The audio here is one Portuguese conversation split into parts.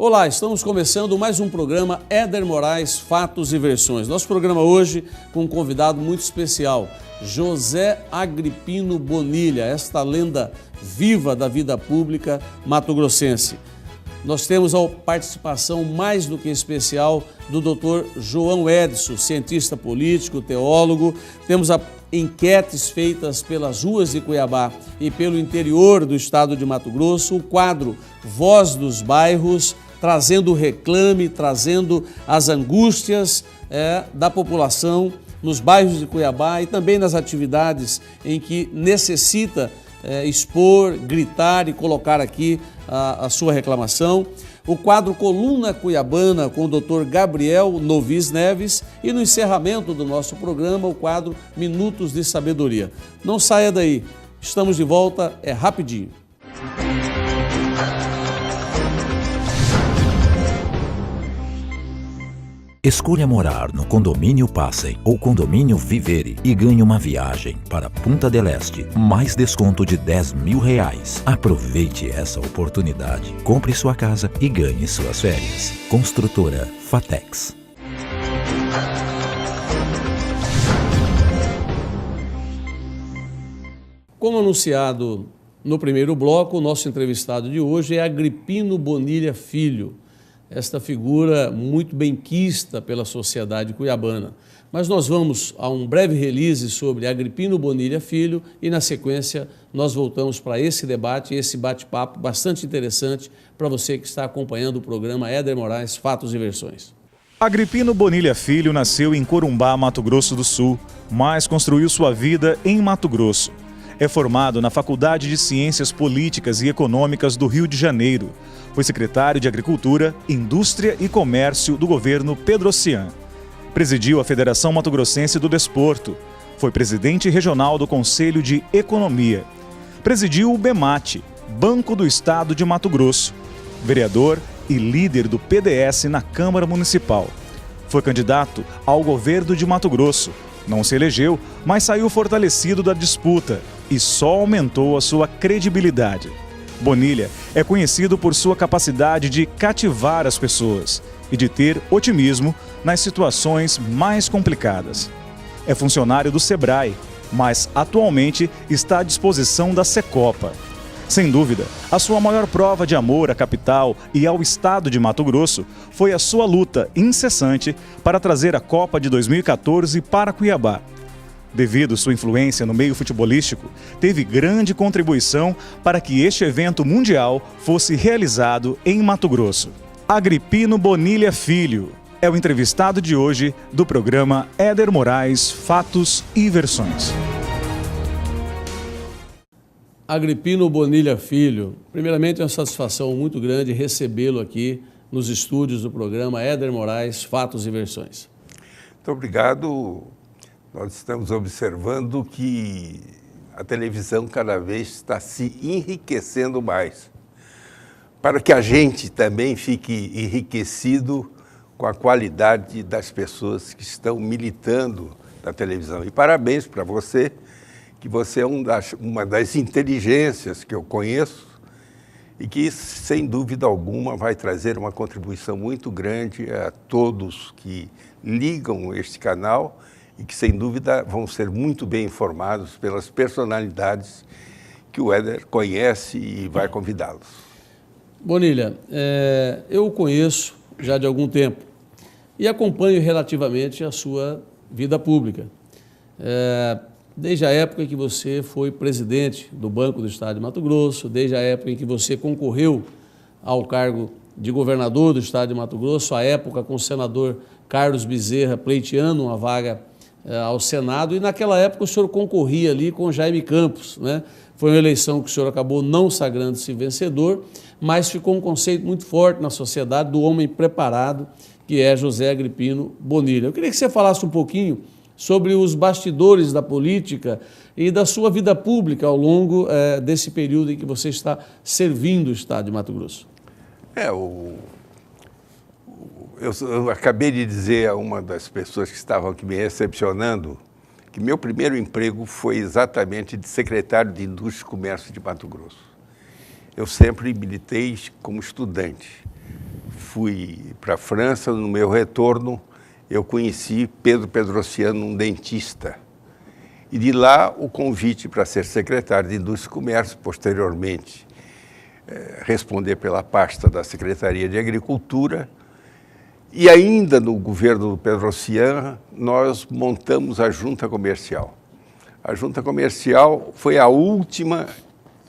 Olá, estamos começando mais um programa Éder Moraes, Fatos e Versões. Nosso programa hoje com um convidado muito especial, José Agripino Bonilha, esta lenda viva da vida pública mato-grossense. Nós temos a participação mais do que especial do Dr. João Edson, cientista político, teólogo. Temos enquetes feitas pelas ruas de Cuiabá e pelo interior do estado de Mato Grosso, o quadro Voz dos Bairros, trazendo o reclame, trazendo as angústias da população nos bairros de Cuiabá e também nas atividades em que necessita expor, gritar e colocar aqui a sua reclamação. O quadro Coluna Cuiabana com o Dr. Gabriel Novis Neves e no encerramento do nosso programa o quadro Minutos de Sabedoria. Não saia daí, estamos de volta, é rapidinho. Escolha morar no Condomínio Passem ou Condomínio Vivere e ganhe uma viagem para Punta del Este, mais desconto de R$10.000. Aproveite essa oportunidade. Compre sua casa e ganhe suas férias. Construtora Fatex. Como anunciado no primeiro bloco, o nosso entrevistado de hoje é Agripino Bonilha Filho. Esta figura muito benquista pela sociedade cuiabana. Mas nós vamos a um breve release sobre Agripino Bonilha Filho e, na sequência, nós voltamos para esse debate, esse bate-papo bastante interessante para você que está acompanhando o programa Éder Moraes, Fatos e Versões. Agripino Bonilha Filho nasceu em Corumbá, Mato Grosso do Sul, mas construiu sua vida em Mato Grosso. É formado na Faculdade de Ciências Políticas e Econômicas do Rio de Janeiro. Foi secretário de Agricultura, Indústria e Comércio do governo Pedrocian. Presidiu a Federação Mato-Grossense do Desporto. Foi presidente regional do Conselho de Economia. Presidiu o BEMAT, Banco do Estado de Mato Grosso. Vereador e líder do PDS na Câmara Municipal. Foi candidato ao governo de Mato Grosso. Não se elegeu, mas saiu fortalecido da disputa e só aumentou a sua credibilidade. Bonilha é conhecido por sua capacidade de cativar as pessoas e de ter otimismo nas situações mais complicadas. É funcionário do Sebrae, mas atualmente está à disposição da Secopa. Sem dúvida, a sua maior prova de amor à capital e ao estado de Mato Grosso foi a sua luta incessante para trazer a Copa de 2014 para Cuiabá. Devido sua influência no meio futebolístico, teve grande contribuição para que este evento mundial fosse realizado em Mato Grosso. Agripino Bonilha Filho é o entrevistado de hoje do programa Éder Moraes, Fatos e Versões. Agripino Bonilha Filho, primeiramente é uma satisfação muito grande recebê-lo aqui nos estúdios do programa Éder Moraes, Fatos e Versões. Muito obrigado. Nós estamos observando que a televisão cada vez está se enriquecendo mais, para que a gente também fique enriquecido com a qualidade das pessoas que estão militando na televisão. E parabéns para você, que você é uma das inteligências que eu conheço e que, sem dúvida alguma, vai trazer uma contribuição muito grande a todos que ligam este canal e que, sem dúvida, vão ser muito bem informados pelas personalidades que o Éder conhece e vai convidá-los. Bonilha, eu o conheço já de algum tempo e acompanho relativamente a sua vida pública. Desde a época em que você foi presidente do Banco do Estado de Mato Grosso, desde a época em que você concorreu ao cargo de governador do Estado de Mato Grosso, à época com o senador Carlos Bezerra pleiteando uma vaga ao Senado, e naquela época o senhor concorria ali com Jaime Campos, né? Foi uma eleição que o senhor acabou não sagrando-se vencedor, mas ficou um conceito muito forte na sociedade do homem preparado, que é José Agripino Bonilha. Eu queria que você falasse um pouquinho sobre os bastidores da política e da sua vida pública ao longo desse período em que você está servindo o Estado de Mato Grosso. Eu acabei de dizer a uma das pessoas que estavam aqui me recepcionando que meu primeiro emprego foi exatamente de secretário de Indústria e Comércio de Mato Grosso. Eu sempre militei como estudante. fui para a França, no meu retorno, eu conheci Pedro Pedrociano, um dentista. E de lá o convite para ser secretário de Indústria e Comércio, posteriormente responder pela pasta da Secretaria de Agricultura. E ainda no governo do Pedrociano, nós montamos a Junta Comercial. A Junta Comercial foi a última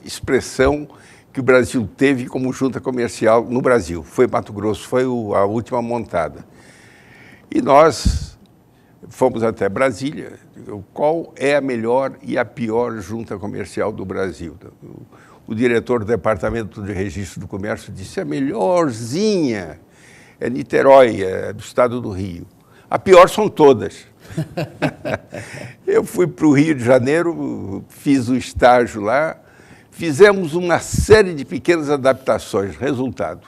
expressão que o Brasil teve como junta comercial no Brasil. Foi Mato Grosso, foi a última montada. E nós fomos até Brasília. Qual é a melhor e a pior junta comercial do Brasil? O diretor do Departamento de Registro do Comércio disse: a melhorzinha é Niterói, é do estado do Rio. A pior são todas. Eu fui para o Rio de Janeiro, fiz o estágio lá, fizemos uma série de pequenas adaptações. Resultado,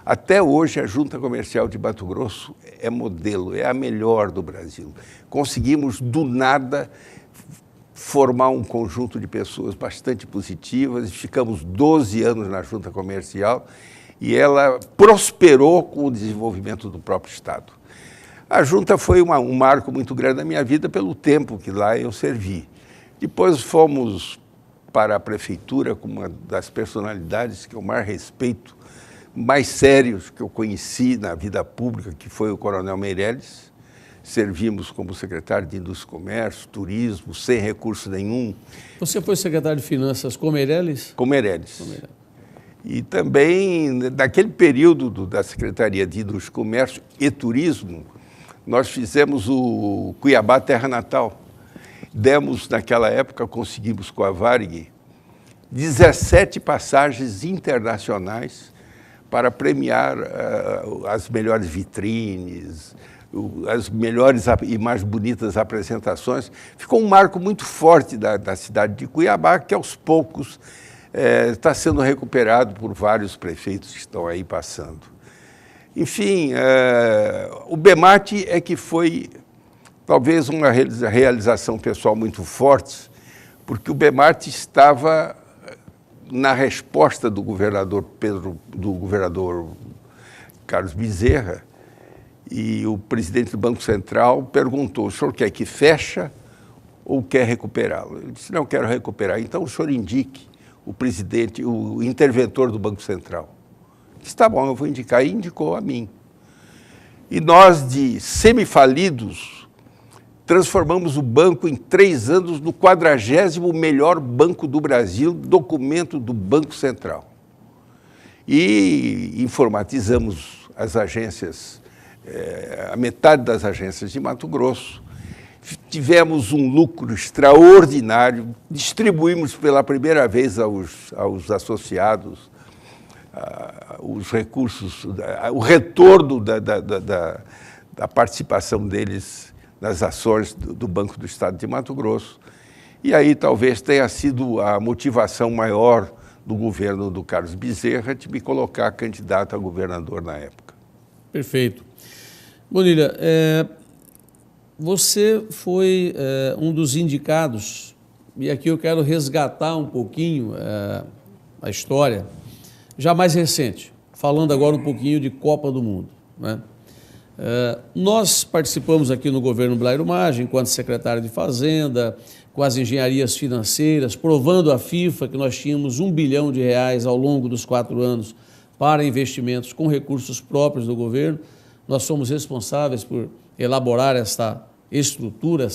até hoje a Junta Comercial de Mato Grosso é modelo, é a melhor do Brasil. Conseguimos, do nada, formar um conjunto de pessoas bastante positivas, ficamos 12 anos na Junta Comercial e ela prosperou com o desenvolvimento do próprio Estado. A Junta foi um marco muito grande na minha vida pelo tempo que lá eu servi. Depois fomos para a prefeitura com uma das personalidades que eu mais respeito, mais sérios que eu conheci na vida pública, que foi o Coronel Meirelles. Servimos como secretário de Indústria e Comércio, Turismo, sem recurso nenhum. Você foi secretário de Finanças com Meirelles? Com Meirelles. E também, naquele período da Secretaria de Indústria e Comércio e Turismo, nós fizemos o Cuiabá Terra Natal. Demos, naquela época, conseguimos com a Varig 17 passagens internacionais para premiar as melhores vitrines, as melhores e mais bonitas apresentações. Ficou um marco muito forte da cidade de Cuiabá, que aos poucos está sendo recuperado por vários prefeitos que estão aí passando. Enfim, o BEMAT é que foi talvez uma realização pessoal muito forte, porque o BEMAT estava na resposta do governador Carlos Bezerra, e o presidente do Banco Central perguntou: o senhor quer que feche ou quer recuperá-lo? Ele disse: não, quero recuperar. Então o senhor indique o presidente, o interventor do Banco Central. Está bom, eu vou indicar. E indicou a mim. E nós, de semifalidos, transformamos o banco em 3 anos no 40º melhor banco do Brasil, documento do Banco Central. E informatizamos as agências, a metade das agências de Mato Grosso. Tivemos um lucro extraordinário, distribuímos pela primeira vez aos associados os recursos, o retorno da participação deles nas ações do Banco do Estado de Mato Grosso. E aí talvez tenha sido a motivação maior do governo do Carlos Bezerra de me colocar candidato a governador na época. Perfeito. Bonilha, você foi um dos indicados, e aqui eu quero resgatar um pouquinho a história, já mais recente, falando agora um pouquinho de Copa do Mundo, né? Nós participamos aqui no governo Blairo Maggi, enquanto secretário de Fazenda, com as engenharias financeiras, provando à FIFA que nós tínhamos R$1 bilhão ao longo dos 4 anos para investimentos com recursos próprios do governo. Nós somos responsáveis por elaborar essa estrutura,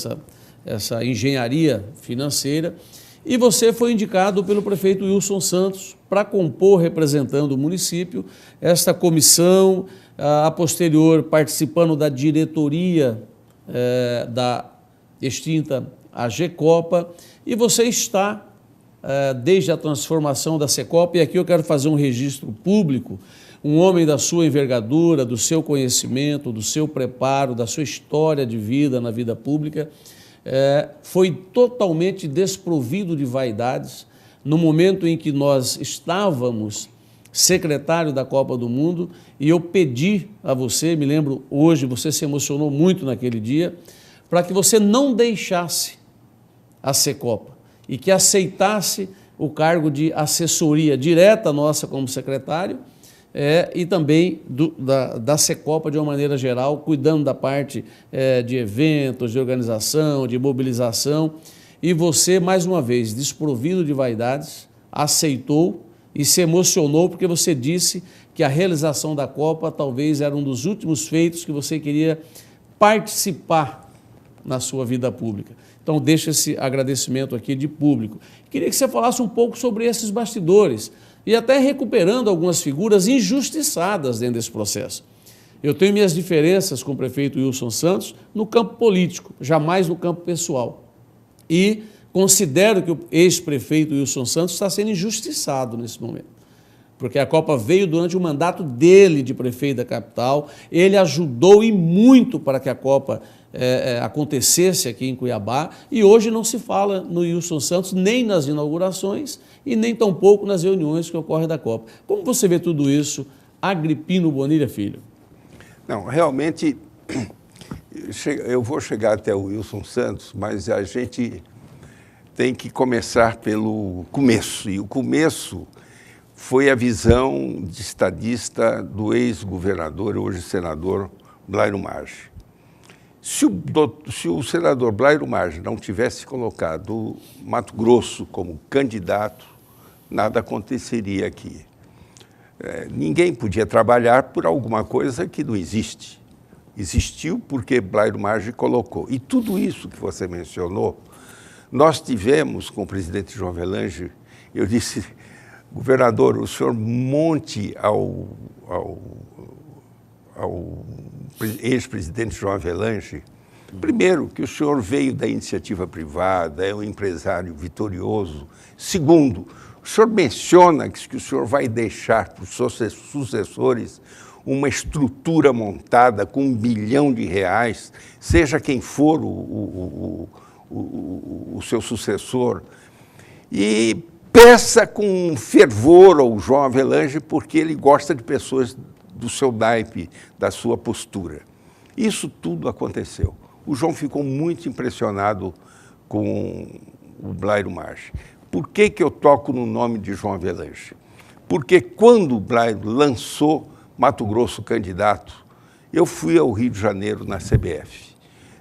essa engenharia financeira. E você foi indicado pelo prefeito Wilson Santos para compor, representando o município, esta comissão, a posterior participando da diretoria da extinta AGCOPA, e você está, desde a transformação da Secopa, e aqui eu quero fazer um registro público, um homem da sua envergadura, do seu conhecimento, do seu preparo, da sua história de vida na vida pública, foi totalmente desprovido de vaidades no momento em que nós estávamos secretário da Copa do Mundo, e eu pedi a você, me lembro hoje, você se emocionou muito naquele dia, para que você não deixasse a Secopa e que aceitasse o cargo de assessoria direta nossa como secretário, e também da Secopa de uma maneira geral, cuidando da parte de eventos, de organização, de mobilização. E você, mais uma vez, desprovido de vaidades, aceitou e se emocionou porque você disse que a realização da Copa talvez era um dos últimos feitos que você queria participar na sua vida pública. Então, deixa esse agradecimento aqui de público. Queria que você falasse um pouco sobre esses bastidores e até recuperando algumas figuras injustiçadas dentro desse processo. Eu tenho minhas diferenças com o prefeito Wilson Santos no campo político, jamais no campo pessoal. E considero que o ex-prefeito Wilson Santos está sendo injustiçado nesse momento, porque a Copa veio durante o mandato dele de prefeito da capital, ele ajudou e muito para que a Copa acontecesse aqui em Cuiabá, e hoje não se fala no Wilson Santos nem nas inaugurações e nem tampouco nas reuniões que ocorrem da Copa. Como você vê tudo isso, Agrippino Bonilha Filho? Não, realmente, eu vou chegar até o Wilson Santos, mas a gente tem que começar pelo começo, e o começo foi a visão de estadista do ex-governador, hoje senador, Blairo Maggi. Se o senador Blairo Maggi não tivesse colocado o Mato Grosso como candidato, nada aconteceria aqui. Ninguém podia trabalhar por alguma coisa que não existe. Existiu porque Blairo Maggi colocou. E tudo isso que você mencionou, nós tivemos com o presidente João Avelange, eu disse, governador, o senhor monte ao ex-presidente João Avelange, primeiro, que o senhor veio da iniciativa privada, é um empresário vitorioso. Segundo, o senhor menciona que o senhor vai deixar para os seus sucessores uma estrutura montada com R$1 bilhão, seja quem for o seu sucessor, e peça com fervor ao João Avelange, porque ele gosta de pessoas do seu naipe, da sua postura. Isso tudo aconteceu. O João ficou muito impressionado com o Blairo Maggi. Por que eu toco no nome de João Avelange? Porque quando o Blairo lançou Mato Grosso candidato, eu fui ao Rio de Janeiro na CBF.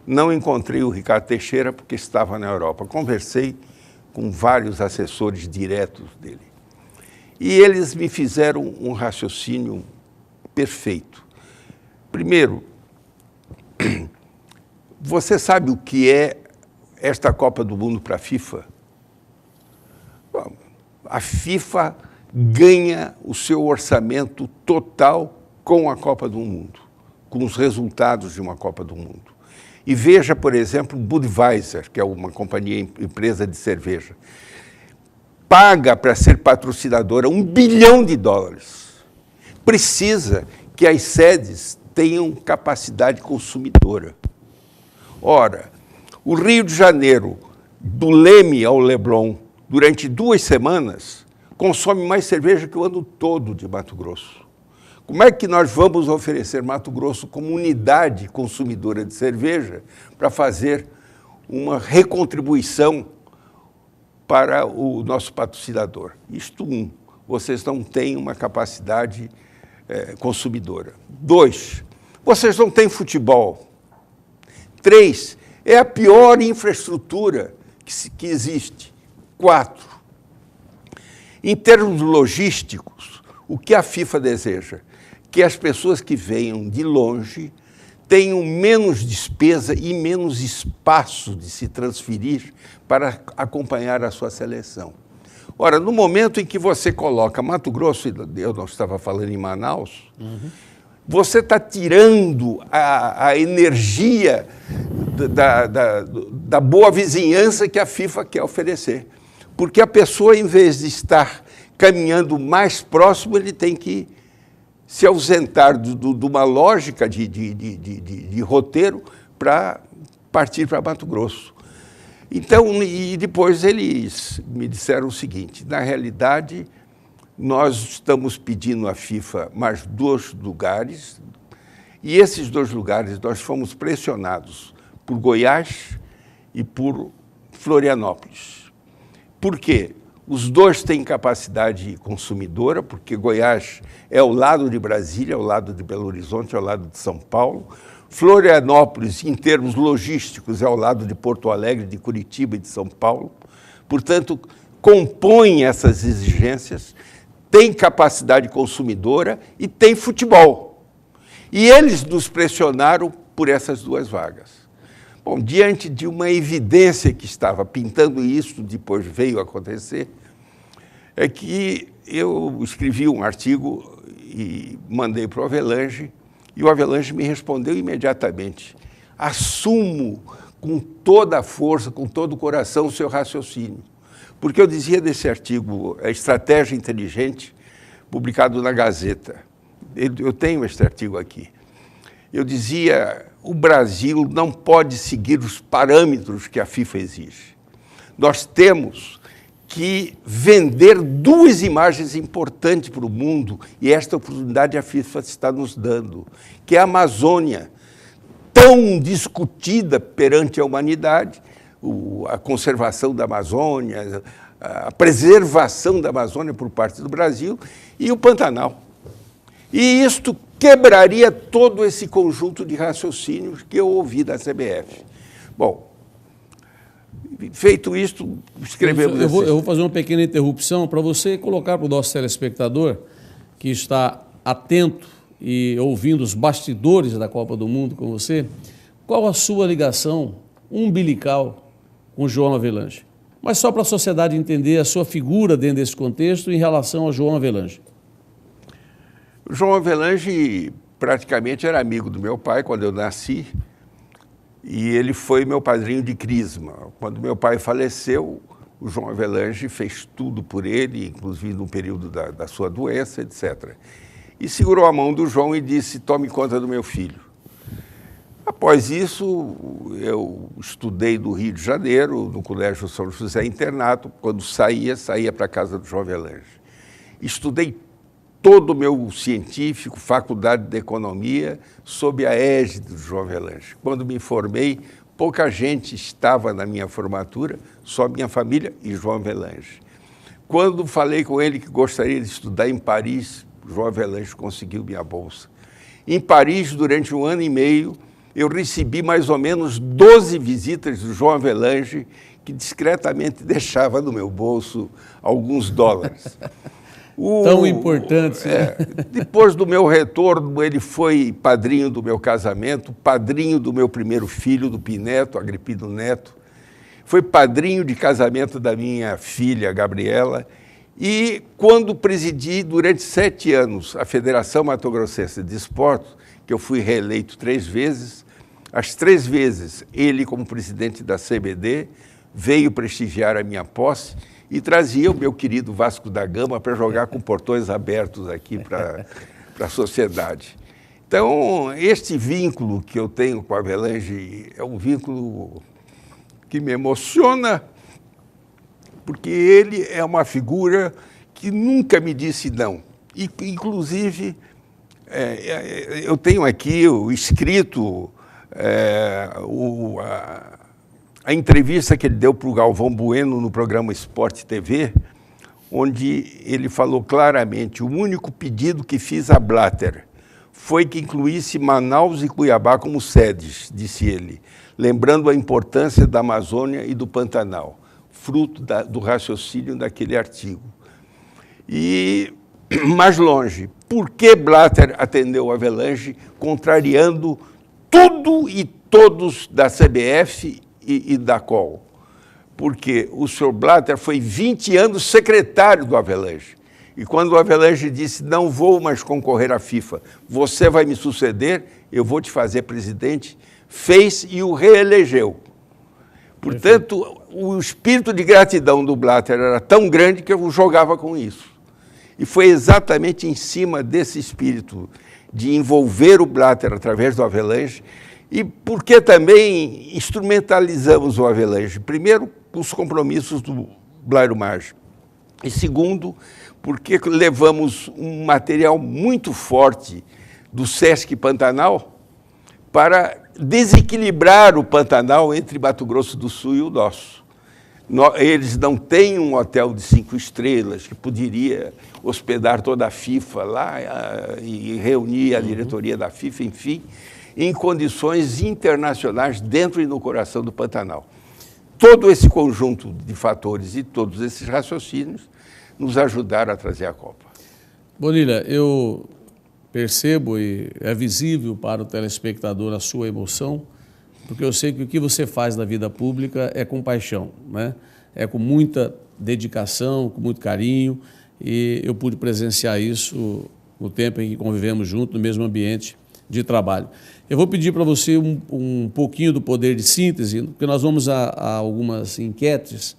Não encontrei o Ricardo Teixeira porque estava na Europa. Conversei com vários assessores diretos dele. E eles me fizeram um raciocínio perfeito. Primeiro, você sabe o que é esta Copa do Mundo para a FIFA? A FIFA ganha o seu orçamento total com a Copa do Mundo, com os resultados de uma Copa do Mundo. E veja, por exemplo, Budweiser, que é uma empresa de cerveja, paga para ser patrocinadora $1 bilhão. Precisa que as sedes tenham capacidade consumidora. Ora, o Rio de Janeiro, do Leme ao Leblon, durante 2 semanas, consome mais cerveja que o ano todo de Mato Grosso. Como é que nós vamos oferecer Mato Grosso como unidade consumidora de cerveja para fazer uma recontribuição para o nosso patrocinador? Isto, vocês não têm uma capacidade consumidora. 2, vocês não têm futebol. 3, é a pior infraestrutura que existe. 4, em termos logísticos, o que a FIFA deseja? Que as pessoas que venham de longe tenham menos despesa e menos espaço de se transferir para acompanhar a sua seleção. Ora, no momento em que você coloca Mato Grosso, eu não estava falando em Manaus, você está tirando a energia da boa vizinhança que a FIFA quer oferecer. Porque a pessoa, em vez de estar caminhando mais próximo, ele tem que se ausentar de uma lógica de roteiro para partir para Mato Grosso. Então, e depois eles me disseram o seguinte, na realidade, nós estamos pedindo à FIFA mais 2 lugares, e esses 2 lugares nós fomos pressionados por Goiás e por Florianópolis. Por quê? Os dois têm capacidade consumidora, porque Goiás é ao lado de Brasília, ao lado de Belo Horizonte, ao lado de São Paulo. Florianópolis, em termos logísticos, é ao lado de Porto Alegre, de Curitiba e de São Paulo. Portanto, compõem essas exigências, tem capacidade consumidora e tem futebol. E eles nos pressionaram por essas duas vagas. Bom, diante de uma evidência que estava pintando isso, depois veio a acontecer, é que eu escrevi um artigo e mandei para o Havelange, e o Havelange me respondeu imediatamente: assumo com toda a força, com todo o coração o seu raciocínio. Porque eu dizia desse artigo, a Estratégia Inteligente, publicado na Gazeta. Eu tenho este artigo aqui. Eu dizia, o Brasil não pode seguir os parâmetros que a FIFA exige. Nós temos que vender duas imagens importantes para o mundo, e esta oportunidade a FIFA está nos dando, que é a Amazônia, tão discutida perante a humanidade, a conservação da Amazônia, a preservação da Amazônia por parte do Brasil, e o Pantanal. E isto quebraria todo esse conjunto de raciocínios que eu ouvi da CBF. Bom, feito isto, escrevemos... Eu vou fazer uma pequena interrupção para você colocar para o nosso telespectador, que está atento e ouvindo os bastidores da Copa do Mundo com você, qual a sua ligação umbilical com João Havelange? Mas só para a sociedade entender a sua figura dentro desse contexto em relação ao João Havelange. O João Havelange praticamente era amigo do meu pai quando eu nasci, e ele foi meu padrinho de crisma. Quando meu pai faleceu, o João Havelange fez tudo por ele, inclusive no período da sua doença, etc. E segurou a mão do João e disse: tome conta do meu filho. Após isso, eu estudei no Rio de Janeiro, no Colégio São José Internato. Quando saía para a casa do João Havelange. Estudei todo o meu científico, faculdade de economia, sob a égide do João Havelange. Quando me formei, pouca gente estava na minha formatura, só minha família e João Havelange. Quando falei com ele que gostaria de estudar em Paris, João Havelange conseguiu minha bolsa. Em Paris, durante 1 ano e meio, eu recebi mais ou menos 12 visitas do João Havelange, que discretamente deixava no meu bolso alguns dólares. Tão importante. Depois do meu retorno, ele foi padrinho do meu casamento, padrinho do meu primeiro filho, do Pineto, Agripino Neto. Foi padrinho de casamento da minha filha, Gabriela. E quando presidi durante 7 anos a Federação Mato-Grossense de Esportes, que eu fui reeleito 3 vezes, as 3 vezes ele, como presidente da CBD, veio prestigiar a minha posse e trazia o meu querido Vasco da Gama para jogar com portões abertos aqui para a sociedade. Então, este vínculo que eu tenho com a Havelange é um vínculo que me emociona, porque ele é uma figura que nunca me disse não. E, inclusive, eu tenho aqui o escrito, a entrevista que ele deu para o Galvão Bueno no programa Sport TV, onde ele falou claramente: o único pedido que fiz a Blatter foi que incluísse Manaus e Cuiabá como sedes, disse ele, lembrando a importância da Amazônia e do Pantanal, fruto do raciocínio daquele artigo. E mais longe, por que Blatter atendeu a Havelange contrariando tudo e todos da CBF e da COL? Porque o senhor Blatter foi 20 anos secretário do Havelange. E quando o Havelange disse: não vou mais concorrer à FIFA, você vai me suceder, eu vou te fazer presidente, fez e o reelegeu. Portanto, o espírito de gratidão do Blatter era tão grande que eu jogava com isso. E foi exatamente em cima desse espírito de envolver o Blatter através do Havelange, e porque também instrumentalizamos o Havelange. Primeiro, com os compromissos do Blairo Maggi. E segundo, porque levamos um material muito forte do Sesc Pantanal para desequilibrar o Pantanal entre Mato Grosso do Sul e o nosso. Eles não têm um hotel de 5 estrelas que poderia hospedar toda a FIFA lá e reunir a diretoria da FIFA, enfim, em condições internacionais dentro e no coração do Pantanal. Todo esse conjunto de fatores e todos esses raciocínios nos ajudaram a trazer a Copa. Bonilha, eu percebo e é visível para o telespectador a sua emoção, porque eu sei que o que você faz na vida pública é com paixão, né? É com muita dedicação, com muito carinho, e eu pude presenciar isso no tempo em que convivemos juntos, no mesmo ambiente de trabalho. Eu vou pedir para você um pouquinho do poder de síntese, porque nós vamos a algumas enquetes.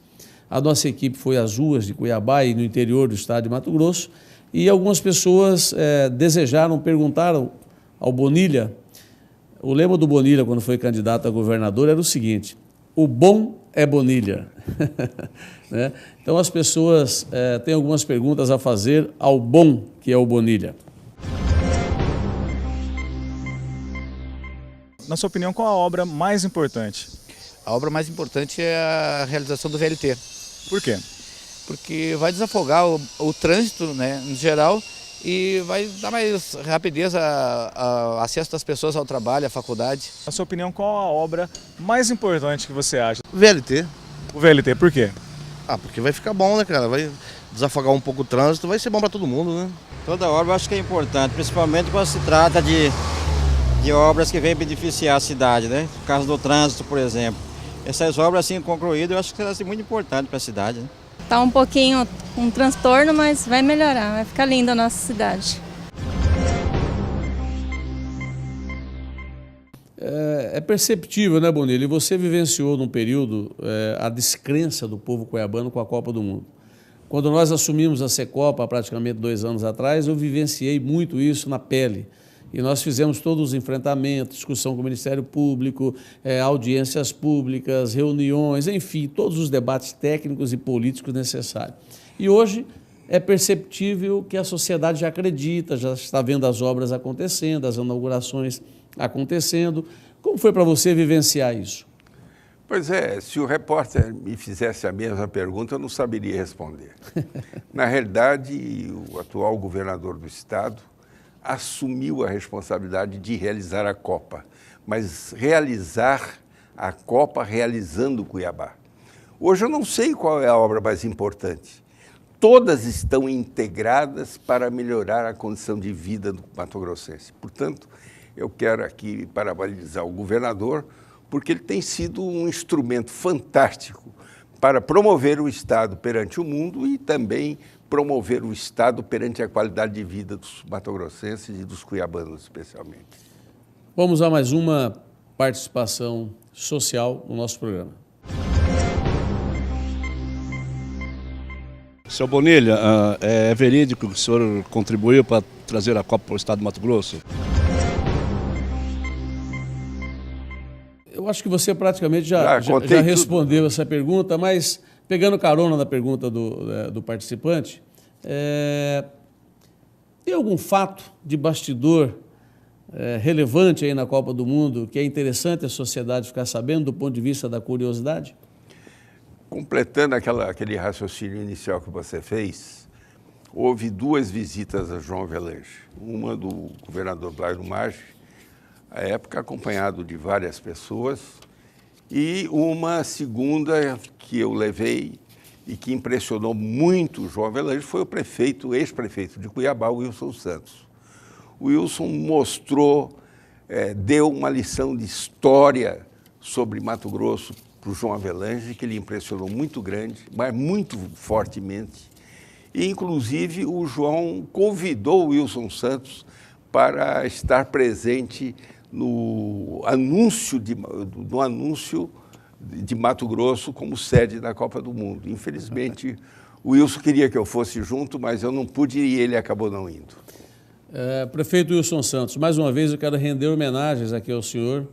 A nossa equipe foi às ruas de Cuiabá e no interior do estado de Mato Grosso, e algumas pessoas perguntaram ao Bonilha. O lema do Bonilha, quando foi candidato a governador, era o seguinte: o bom é Bonilha. Né? Então as pessoas têm algumas perguntas a fazer ao bom que é o Bonilha. Na sua opinião, qual a obra mais importante? A obra mais importante é a realização do VLT. Por quê? Porque vai desafogar o trânsito, né, em geral, e vai dar mais rapidez a acesso das pessoas ao trabalho, à faculdade. Na sua opinião, qual a obra mais importante que você acha? VLT. O VLT, por quê? Porque vai ficar bom, né, cara? Vai desafogar um pouco o trânsito, vai ser bom para todo mundo, né? Toda obra eu acho que é importante, principalmente quando se trata de obras que vêm beneficiar a cidade, né? No caso do trânsito, por exemplo. Essas obras assim concluídas, eu acho que será assim, muito importante para a cidade, né? Tá um pouquinho um transtorno, mas vai melhorar, vai ficar linda a nossa cidade. É perceptível, né, Bonilha? E você vivenciou num período a descrença do povo cuiabano com a Copa do Mundo. Quando nós assumimos a Secopa, há praticamente 2 anos atrás, eu vivenciei muito isso na pele. E nós fizemos todos os enfrentamentos, discussão com o Ministério Público, audiências públicas, reuniões, enfim, todos os debates técnicos e políticos necessários. E hoje é perceptível que a sociedade já acredita, já está vendo as obras acontecendo, as inaugurações acontecendo. Como foi para você vivenciar isso? Pois é, se o repórter me fizesse a mesma pergunta, eu não saberia responder. Na realidade, o atual governador do estado assumiu a responsabilidade de realizar a Copa, mas realizar a Copa realizando Cuiabá. Hoje eu não sei qual é a obra mais importante. Todas estão integradas para melhorar a condição de vida do mato-grossense. Portanto, eu quero aqui parabenizar o governador, porque ele tem sido um instrumento fantástico para promover o estado perante o mundo e também promover o estado perante a qualidade de vida dos mato-grossenses e dos cuiabanos, especialmente. Vamos a mais uma participação social no nosso programa. Seu Bonilha, é verídico que o senhor contribuiu para trazer a Copa para o estado de Mato Grosso? Eu acho que você praticamente já respondeu essa pergunta, mas pegando carona na pergunta do participante, tem algum fato de bastidor relevante aí na Copa do Mundo que é interessante a sociedade ficar sabendo do ponto de vista da curiosidade? Completando aquele raciocínio inicial que você fez, houve 2 visitas a João Avelange. Uma do governador Blairo Maggi, à época acompanhado de várias pessoas, e uma segunda que eu levei e que impressionou muito o João Avelange foi o ex-prefeito de Cuiabá, Wilson Santos. O Wilson mostrou, deu uma lição de história sobre Mato Grosso para o João Avelange, que ele impressionou muito grande, mas muito fortemente. E, inclusive, o João convidou o Wilson Santos para estar presente no anúncio de Mato Grosso como sede da Copa do Mundo. Infelizmente, o Wilson queria que eu fosse junto, mas eu não pude e ele acabou não indo. Prefeito Wilson Santos, mais uma vez eu quero render homenagens aqui ao senhor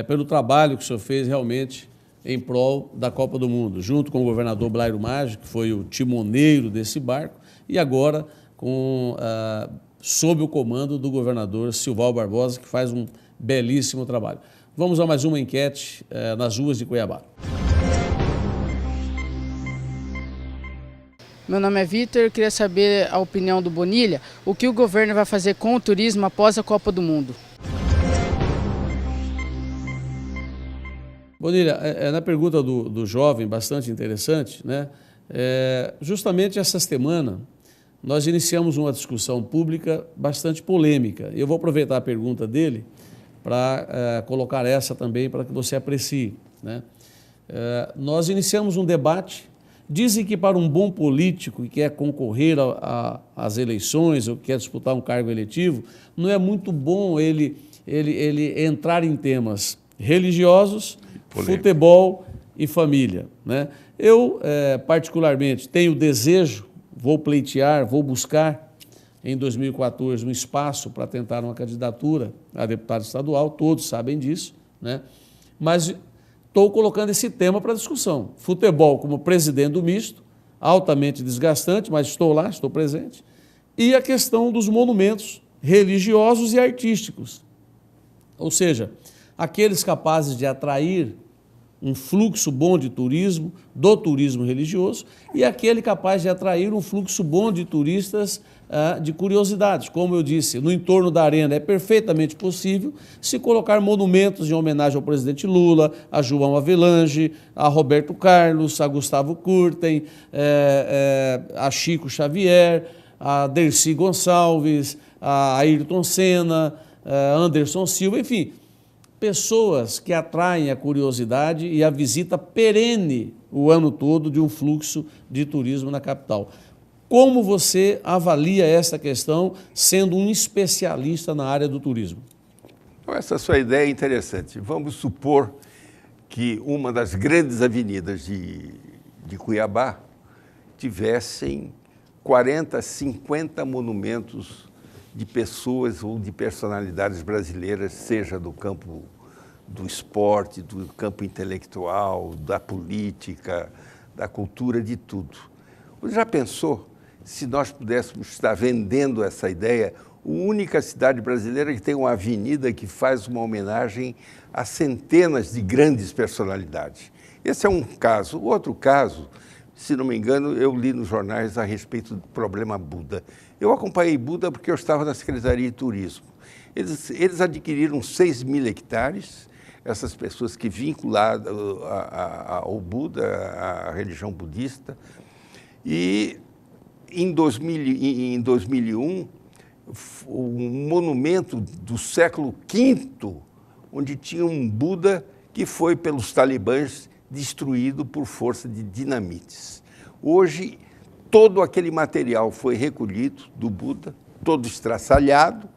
pelo trabalho que o senhor fez realmente em prol da Copa do Mundo, junto com o governador Blairo Maggi, que foi o timoneiro desse barco, e agora sob o comando do governador Silval Barbosa, que faz um belíssimo trabalho. Vamos a mais uma enquete nas ruas de Cuiabá. Meu nome é Vitor, eu queria saber a opinião do Bonilha. O que o governo vai fazer com o turismo após a Copa do Mundo? Bonilha, na pergunta do jovem, bastante interessante, né? Justamente essa semana nós iniciamos uma discussão pública bastante polêmica. Eu vou aproveitar a pergunta dele para colocar essa também para que você aprecie, né? Nós iniciamos um debate. Dizem que para um bom político que quer concorrer às eleições ou quer disputar um cargo eletivo, não é muito bom ele entrar em temas religiosos, futebol e família, né? Eu, particularmente, tenho desejo, vou pleitear, vou buscar em 2014 um espaço para tentar uma candidatura a deputado estadual, todos sabem disso, né? Mas estou colocando esse tema para discussão. Futebol como presidente do misto, altamente desgastante, mas estou lá, estou presente. E a questão dos monumentos religiosos e artísticos. Ou seja, aqueles capazes de atrair um fluxo bom de turismo, do turismo religioso, e aquele capaz de atrair um fluxo bom de turistas de curiosidades. Como eu disse, no entorno da arena é perfeitamente possível se colocar monumentos em homenagem ao presidente Lula, a João Avelange, a Roberto Carlos, a Gustavo Kurten, a Chico Xavier, a Dercy Gonçalves, a Ayrton Senna, a Anderson Silva, enfim, pessoas que atraem a curiosidade e a visita perene o ano todo de um fluxo de turismo na capital. Como você avalia essa questão, sendo um especialista na área do turismo? Essa sua ideia é interessante. Vamos supor que uma das grandes avenidas de Cuiabá tivessem 40, 50 monumentos de pessoas ou de personalidades brasileiras, seja do campo do esporte, do campo intelectual, da política, da cultura, de tudo. Você já pensou se nós pudéssemos estar vendendo essa ideia, a única cidade brasileira que tem uma avenida que faz uma homenagem a centenas de grandes personalidades? Esse é um caso. O outro caso, se não me engano, eu li nos jornais a respeito do problema Buda. Eu acompanhei Buda porque eu estava na Secretaria de Turismo. Eles adquiriram 6.000 hectares, essas pessoas que vinculadas ao Buda, à religião budista, e em 2001, um monumento do século V, onde tinha um Buda que foi pelos talibãs destruído por força de dinamites. Hoje, todo aquele material foi recolhido do Buda, todo estraçalhado,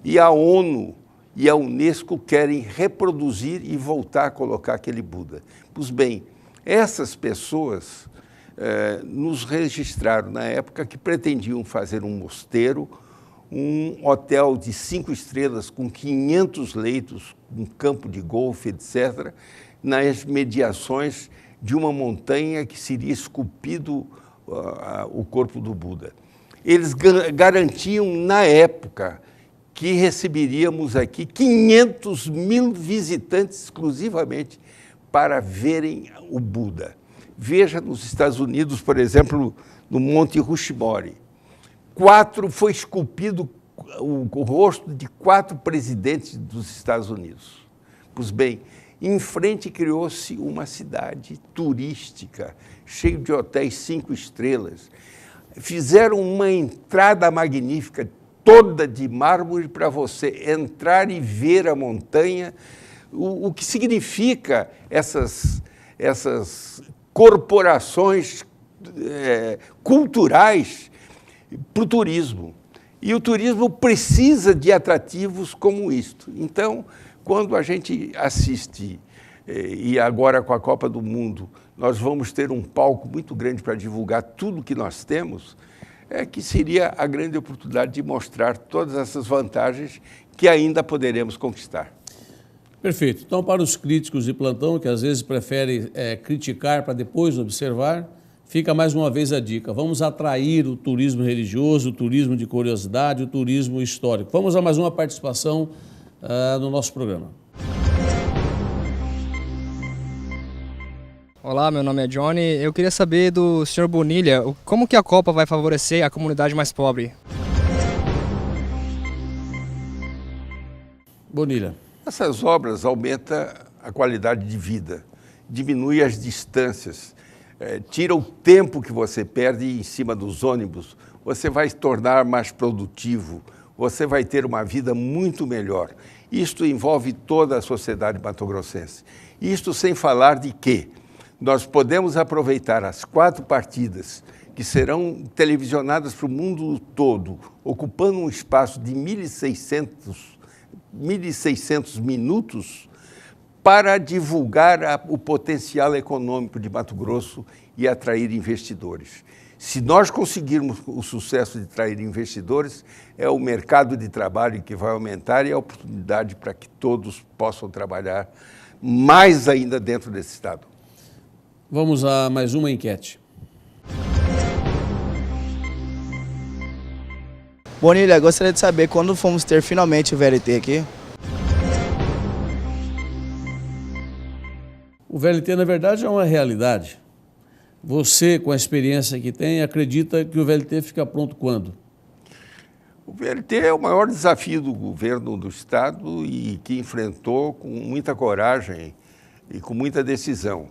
e a ONU e a Unesco querem reproduzir e voltar a colocar aquele Buda. Pois bem, essas pessoas nos registraram na época que pretendiam fazer um mosteiro, um hotel de 5 estrelas com 500 leitos, um campo de golfe, etc., nas mediações de uma montanha que seria esculpido o corpo do Buda. Eles garantiam, na época, que receberíamos aqui 500.000 visitantes exclusivamente para verem o Buda. Veja nos Estados Unidos, por exemplo, no Monte Rushmore. Foi esculpido o rosto de 4 presidentes dos Estados Unidos. Pois bem, em frente criou-se uma cidade turística, cheia de hotéis 5 estrelas. Fizeram uma entrada magnífica, toda de mármore, para você entrar e ver a montanha, o que significa essas corporações culturais para o turismo. E o turismo precisa de atrativos como isto. Então, quando a gente assiste, e agora com a Copa do Mundo, nós vamos ter um palco muito grande para divulgar tudo que nós temos, que seria a grande oportunidade de mostrar todas essas vantagens que ainda poderemos conquistar. Perfeito. Então, para os críticos de plantão, que às vezes preferem criticar para depois observar, fica mais uma vez a dica. Vamos atrair o turismo religioso, o turismo de curiosidade, o turismo histórico. Vamos a mais uma participação no nosso programa. Olá, meu nome é Johnny. Eu queria saber do Sr. Bonilha, como que a Copa vai favorecer a comunidade mais pobre? Bonilha. Essas obras aumentam a qualidade de vida, diminui as distâncias, tira o tempo que você perde em cima dos ônibus, você vai se tornar mais produtivo, você vai ter uma vida muito melhor. Isto envolve toda a sociedade mato-grossense. Isto sem falar de que nós podemos aproveitar as 4 partidas que serão televisionadas para o mundo todo, ocupando um espaço de 1.600 minutos, para divulgar o potencial econômico de Mato Grosso e atrair investidores. Se nós conseguirmos o sucesso de atrair investidores, é o mercado de trabalho que vai aumentar e a oportunidade para que todos possam trabalhar mais ainda dentro desse estado. Vamos a mais uma enquete. Bonilha, gostaria de saber quando vamos ter finalmente o VLT aqui? O VLT, na verdade, é uma realidade. Você, com a experiência que tem, acredita que o VLT fica pronto quando? O VLT é o maior desafio do governo do estado e que enfrentou com muita coragem e com muita decisão.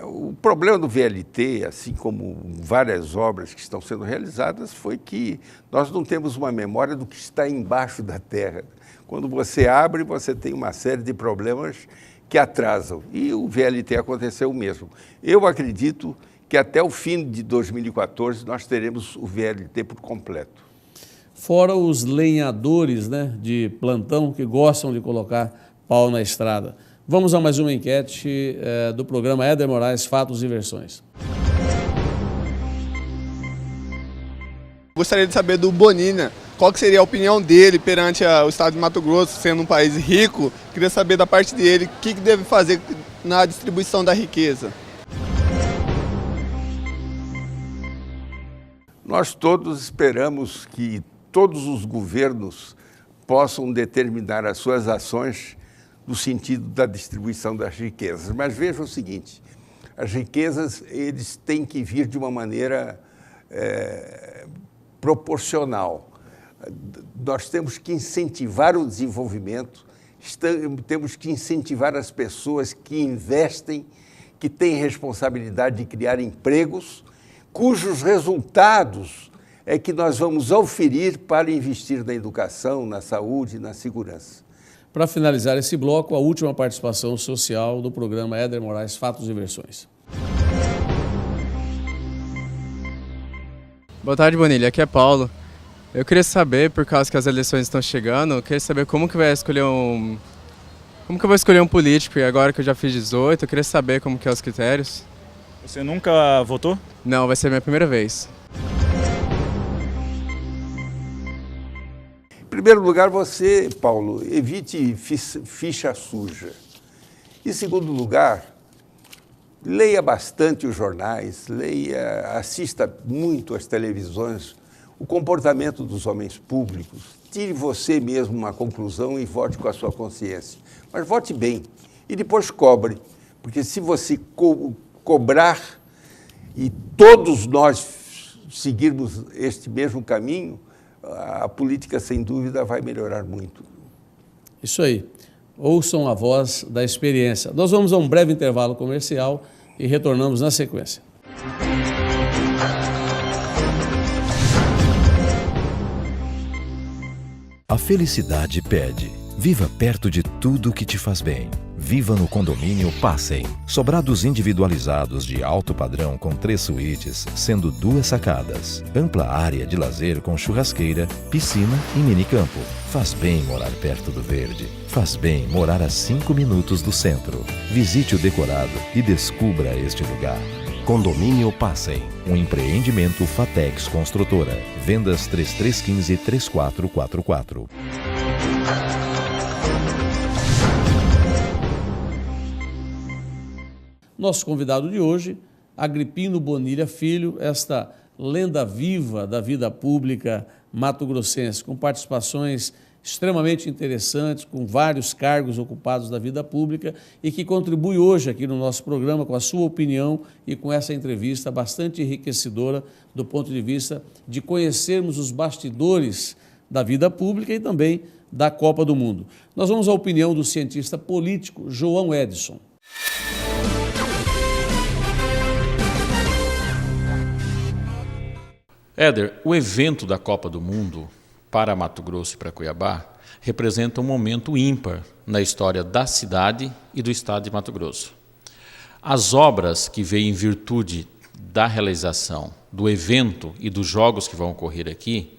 O problema do VLT, assim como várias obras que estão sendo realizadas, foi que nós não temos uma memória do que está embaixo da terra. Quando você abre, você tem uma série de problemas que atrasam. E o VLT aconteceu o mesmo. Eu acredito que até o fim de 2014 nós teremos o VLT por completo. Fora os lenhadores, né, de plantão que gostam de colocar pau na estrada. Vamos a mais uma enquete do programa Éder Moraes, Fatos e Versões. Gostaria de saber do Bonilha, qual que seria a opinião dele perante o estado de Mato Grosso, sendo um país rico. Queria saber da parte dele, o que deve fazer na distribuição da riqueza. Nós todos esperamos que todos os governos possam determinar as suas ações no sentido da distribuição das riquezas. Mas veja o seguinte, as riquezas eles têm que vir de uma maneira proporcional. Nós temos que incentivar o desenvolvimento, temos que incentivar as pessoas que investem, que têm responsabilidade de criar empregos, cujos resultados é que nós vamos oferir para investir na educação, na saúde e na segurança. Para finalizar esse bloco, a última participação social do programa Éder Moraes, Fatos e Versões. Boa tarde, Bonilha. Aqui é Paulo. Eu queria saber, por causa que as eleições estão chegando, eu queria saber como que eu vou escolher um político, e agora que eu já fiz 18, eu queria saber como que é os critérios. Você nunca votou? Não, vai ser a minha primeira vez. Em primeiro lugar, você, Paulo, evite ficha suja. Em segundo lugar, leia bastante os jornais, assista muito às televisões, o comportamento dos homens públicos. Tire você mesmo uma conclusão e vote com a sua consciência. Mas vote bem e depois cobre, porque se você cobrar e todos nós seguirmos este mesmo caminho, a política, sem dúvida, vai melhorar muito. Isso aí. Ouçam a voz da experiência. Nós vamos a um breve intervalo comercial e retornamos na sequência. A felicidade pede. Viva perto de tudo que te faz bem. Viva no condomínio Passem. Sobrados individualizados de alto padrão com 3 suítes, sendo 2 sacadas. Ampla área de lazer com churrasqueira, piscina e minicampo. Faz bem morar perto do verde. Faz bem morar a 5 minutos do centro. Visite o decorado e descubra este lugar. Condomínio Passem, um empreendimento Fatex Construtora. Vendas 3315-3444. Nosso convidado de hoje, Agripino Bonilha Filho, esta lenda viva da vida pública mato-grossense, com participações extremamente interessantes, com vários cargos ocupados da vida pública e que contribui hoje aqui no nosso programa com a sua opinião e com essa entrevista bastante enriquecedora do ponto de vista de conhecermos os bastidores da vida pública e também da Copa do Mundo. Nós vamos à opinião do cientista político João Edson. Éder, o evento da Copa do Mundo para Mato Grosso e para Cuiabá representa um momento ímpar na história da cidade e do estado de Mato Grosso. As obras que veio em virtude da realização do evento e dos jogos que vão ocorrer aqui,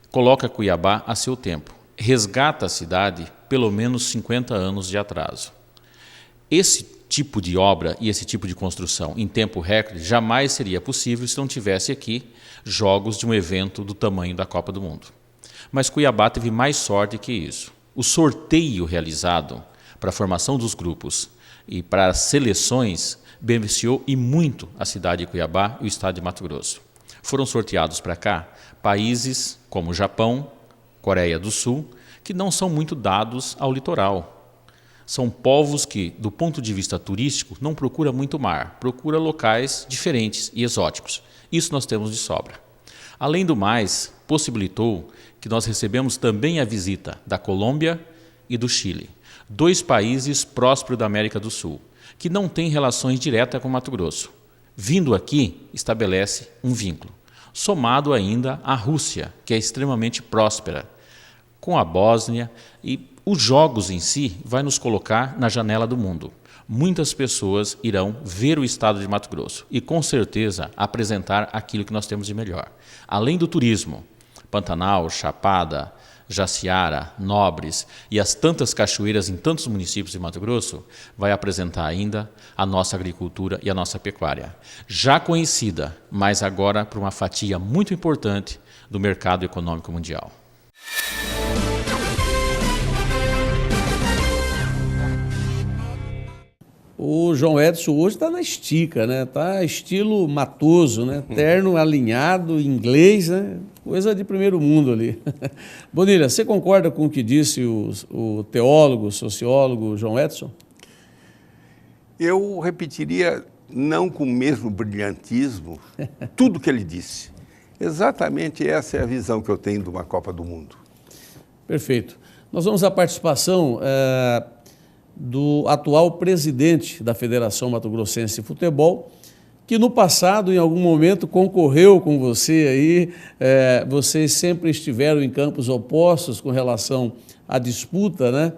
coloca Cuiabá a seu tempo, resgata a cidade pelo menos 50 anos de atraso. Esse tipo de obra e esse tipo de construção em tempo recorde jamais seria possível se não tivesse aqui jogos de um evento do tamanho da Copa do Mundo. Mas Cuiabá teve mais sorte que isso. O sorteio realizado para a formação dos grupos e para as seleções beneficiou e muito a cidade de Cuiabá e o estado de Mato Grosso. Foram sorteados para cá países como Japão, Coreia do Sul, que não são muito dados ao litoral. São povos que, do ponto de vista turístico, não procura muito mar, procura locais diferentes e exóticos. Isso nós temos de sobra. Além do mais, possibilitou que nós recebemos também a visita da Colômbia e do Chile, 2 países prósperos da América do Sul, que não têm relações diretas com Mato Grosso. Vindo aqui, estabelece um vínculo. Somado ainda à Rússia, que é extremamente próspera, com a Bósnia, e os jogos em si vai nos colocar na janela do mundo. Muitas pessoas irão ver o estado de Mato Grosso e, com certeza, apresentar aquilo que nós temos de melhor. Além do turismo, Pantanal, Chapada, Jaciara, Nobres e as tantas cachoeiras em tantos municípios de Mato Grosso, vai apresentar ainda a nossa agricultura e a nossa pecuária, já conhecida, mas agora por uma fatia muito importante do mercado econômico mundial. O João Edson hoje está na estica, né? Está estilo Matoso, né? Terno alinhado, inglês, né? Coisa de primeiro mundo ali. Bonilha, você concorda com o que disse o teólogo, sociólogo João Edson? Eu repetiria, não com o mesmo brilhantismo, tudo que ele disse. Exatamente essa é a visão que eu tenho de uma Copa do Mundo. Perfeito. Nós vamos à participação do atual presidente da Federação Mato Grossense de Futebol, que no passado, em algum momento, concorreu com você aí, vocês sempre estiveram em campos opostos com relação à disputa, né,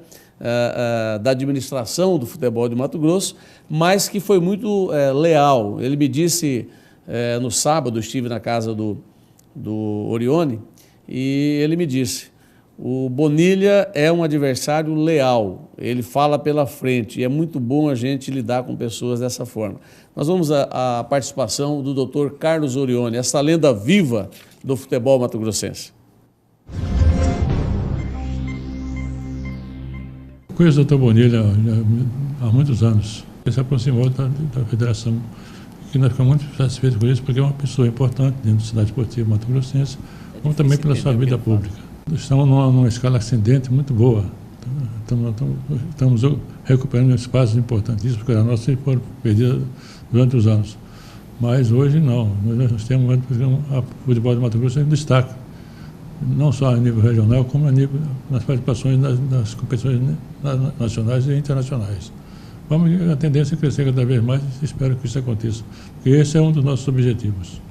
da administração do futebol de Mato Grosso, mas que foi muito leal. Ele me disse, no sábado, estive na casa do Orione, e ele me disse: o Bonilha é um adversário leal, ele fala pela frente e é muito bom a gente lidar com pessoas dessa forma. Nós vamos à participação do Dr. Carlos Orione, essa lenda viva do futebol mato-grossense. Conheço o Dr. Bonilha há muitos anos. Ele se aproximou da federação, e nós ficamos muito satisfeitos com isso, porque é uma pessoa importante dentro da cidade esportiva mato-grossense, como também pela sua vida pública. Estamos numa escala ascendente muito boa. Estamos recuperando espaços importantíssimos que eram nossos e foram perdidos durante os anos. Mas hoje não. Nós temos o futebol de Mato Grosso em destaque, não só a nível regional, como a nível nas participações nas competições nacionais e internacionais. A tendência é crescer cada vez mais e espero que isso aconteça, porque esse é um dos nossos objetivos.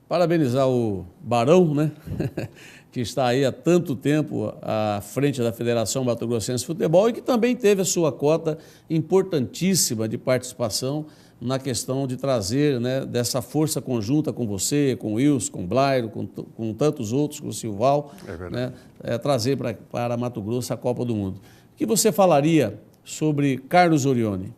Parabenizar o Barão, né? Que está aí há tanto tempo à frente da Federação Mato Grossense de Futebol e que também teve a sua cota importantíssima de participação na questão de trazer, né, dessa força conjunta com você, com o Wilson, com o Blairo, com tantos outros, com o Silval, né, trazer para Mato Grosso a Copa do Mundo. O que você falaria sobre Carlos Orione?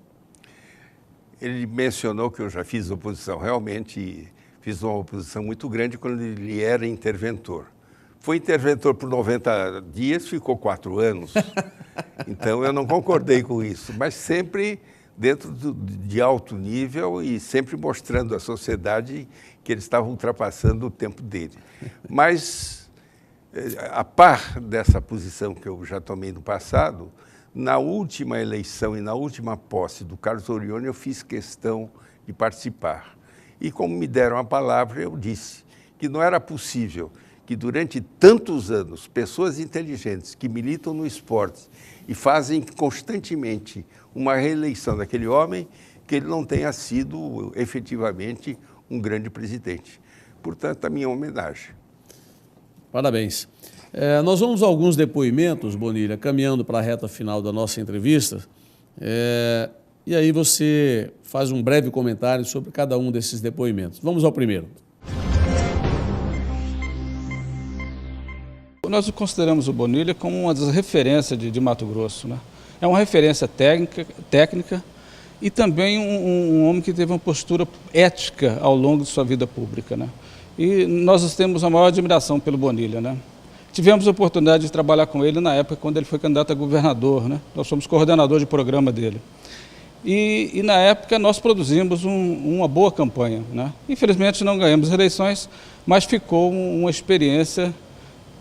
Ele mencionou que eu já fiz oposição, realmente fiz uma oposição muito grande quando ele era interventor. Foi interventor por 90 dias, ficou 4 anos. Então eu não concordei com isso, mas sempre dentro de alto nível e sempre mostrando à sociedade que ele estava ultrapassando o tempo dele. Mas, a par dessa posição que eu já tomei no passado, na última eleição e na última posse do Carlos Orione, eu fiz questão de participar. E como me deram a palavra, eu disse que não era possível que durante tantos anos, pessoas inteligentes que militam no esporte e fazem constantemente uma reeleição daquele homem, que ele não tenha sido efetivamente um grande presidente. Portanto, a minha homenagem. Parabéns. Nós vamos a alguns depoimentos, Bonilha, caminhando para a reta final da nossa entrevista. E aí você faz um breve comentário sobre cada um desses depoimentos. Vamos ao primeiro. Nós consideramos o Bonilha como uma das referências de Mato Grosso, né? É uma referência técnica e também um homem que teve uma postura ética ao longo de sua vida pública, né? E nós temos a maior admiração pelo Bonilha, né? Tivemos a oportunidade de trabalhar com ele na época quando ele foi candidato a governador, né? Nós somos coordenador de programa dele. E na época nós produzimos uma boa campanha, né? Infelizmente não ganhamos eleições, mas ficou uma experiência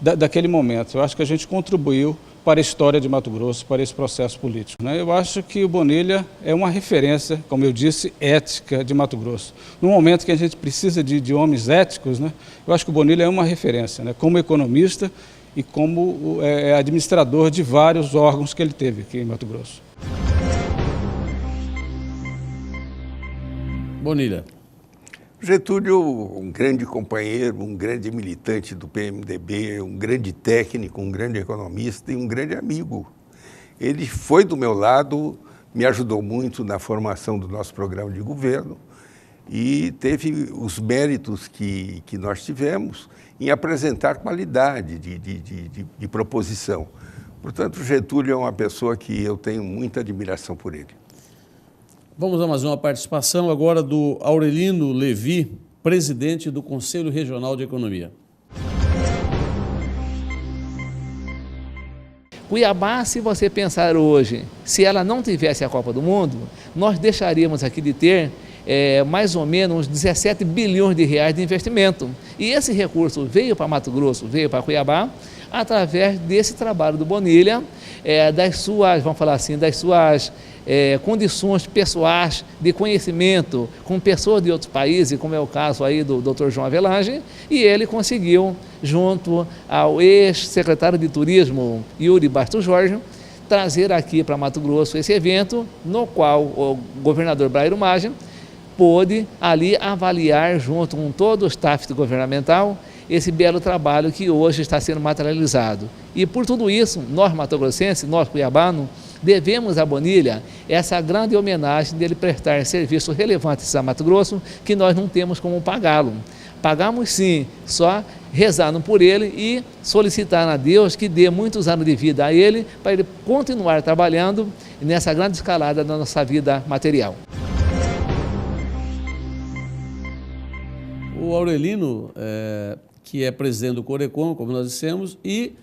daquele momento. Eu acho que a gente contribuiu para a história de Mato Grosso, para esse processo político, né? Eu acho que o Bonilha é uma referência, como eu disse, ética de Mato Grosso. No momento que a gente precisa de homens éticos, né? Eu acho que o Bonilha é uma referência, né? Como economista e como administrador de vários órgãos que ele teve aqui em Mato Grosso. Bonilha. Getúlio, um grande companheiro, um grande militante do PMDB, um grande técnico, um grande economista e um grande amigo. Ele foi do meu lado, me ajudou muito na formação do nosso programa de governo e teve os méritos que nós tivemos em apresentar qualidade de proposição. Portanto, Getúlio é uma pessoa que eu tenho muita admiração por ele. Vamos a mais uma participação agora do Aurelino Levi, presidente do Conselho Regional de Economia. Cuiabá, se você pensar hoje, se ela não tivesse a Copa do Mundo, nós deixaríamos aqui de ter mais ou menos uns 17 bilhões de reais de investimento. E esse recurso veio para Mato Grosso, veio para Cuiabá, através desse trabalho do Bonilha, das suas, vamos falar assim, das suas condições pessoais de conhecimento com pessoas de outros países, como é o caso aí do Dr. João Avelange, e ele conseguiu, junto ao ex-secretário de Turismo, Yuri Bastos Jorge, trazer aqui para Mato Grosso esse evento, no qual o governador Brairo Maggi pôde ali avaliar, junto com todo o staff governamental, esse belo trabalho que hoje está sendo materializado. E por tudo isso, nós matogrossenses, nós cuiabanos, devemos a Bonilha essa grande homenagem dele prestar serviços relevantes a Mato Grosso, que nós não temos como pagá-lo. Pagamos sim, só rezando por ele e solicitar a Deus que dê muitos anos de vida a ele, para ele continuar trabalhando nessa grande escalada da nossa vida material. O Aurelino, que é presidente do Corecon, como nós dissemos, e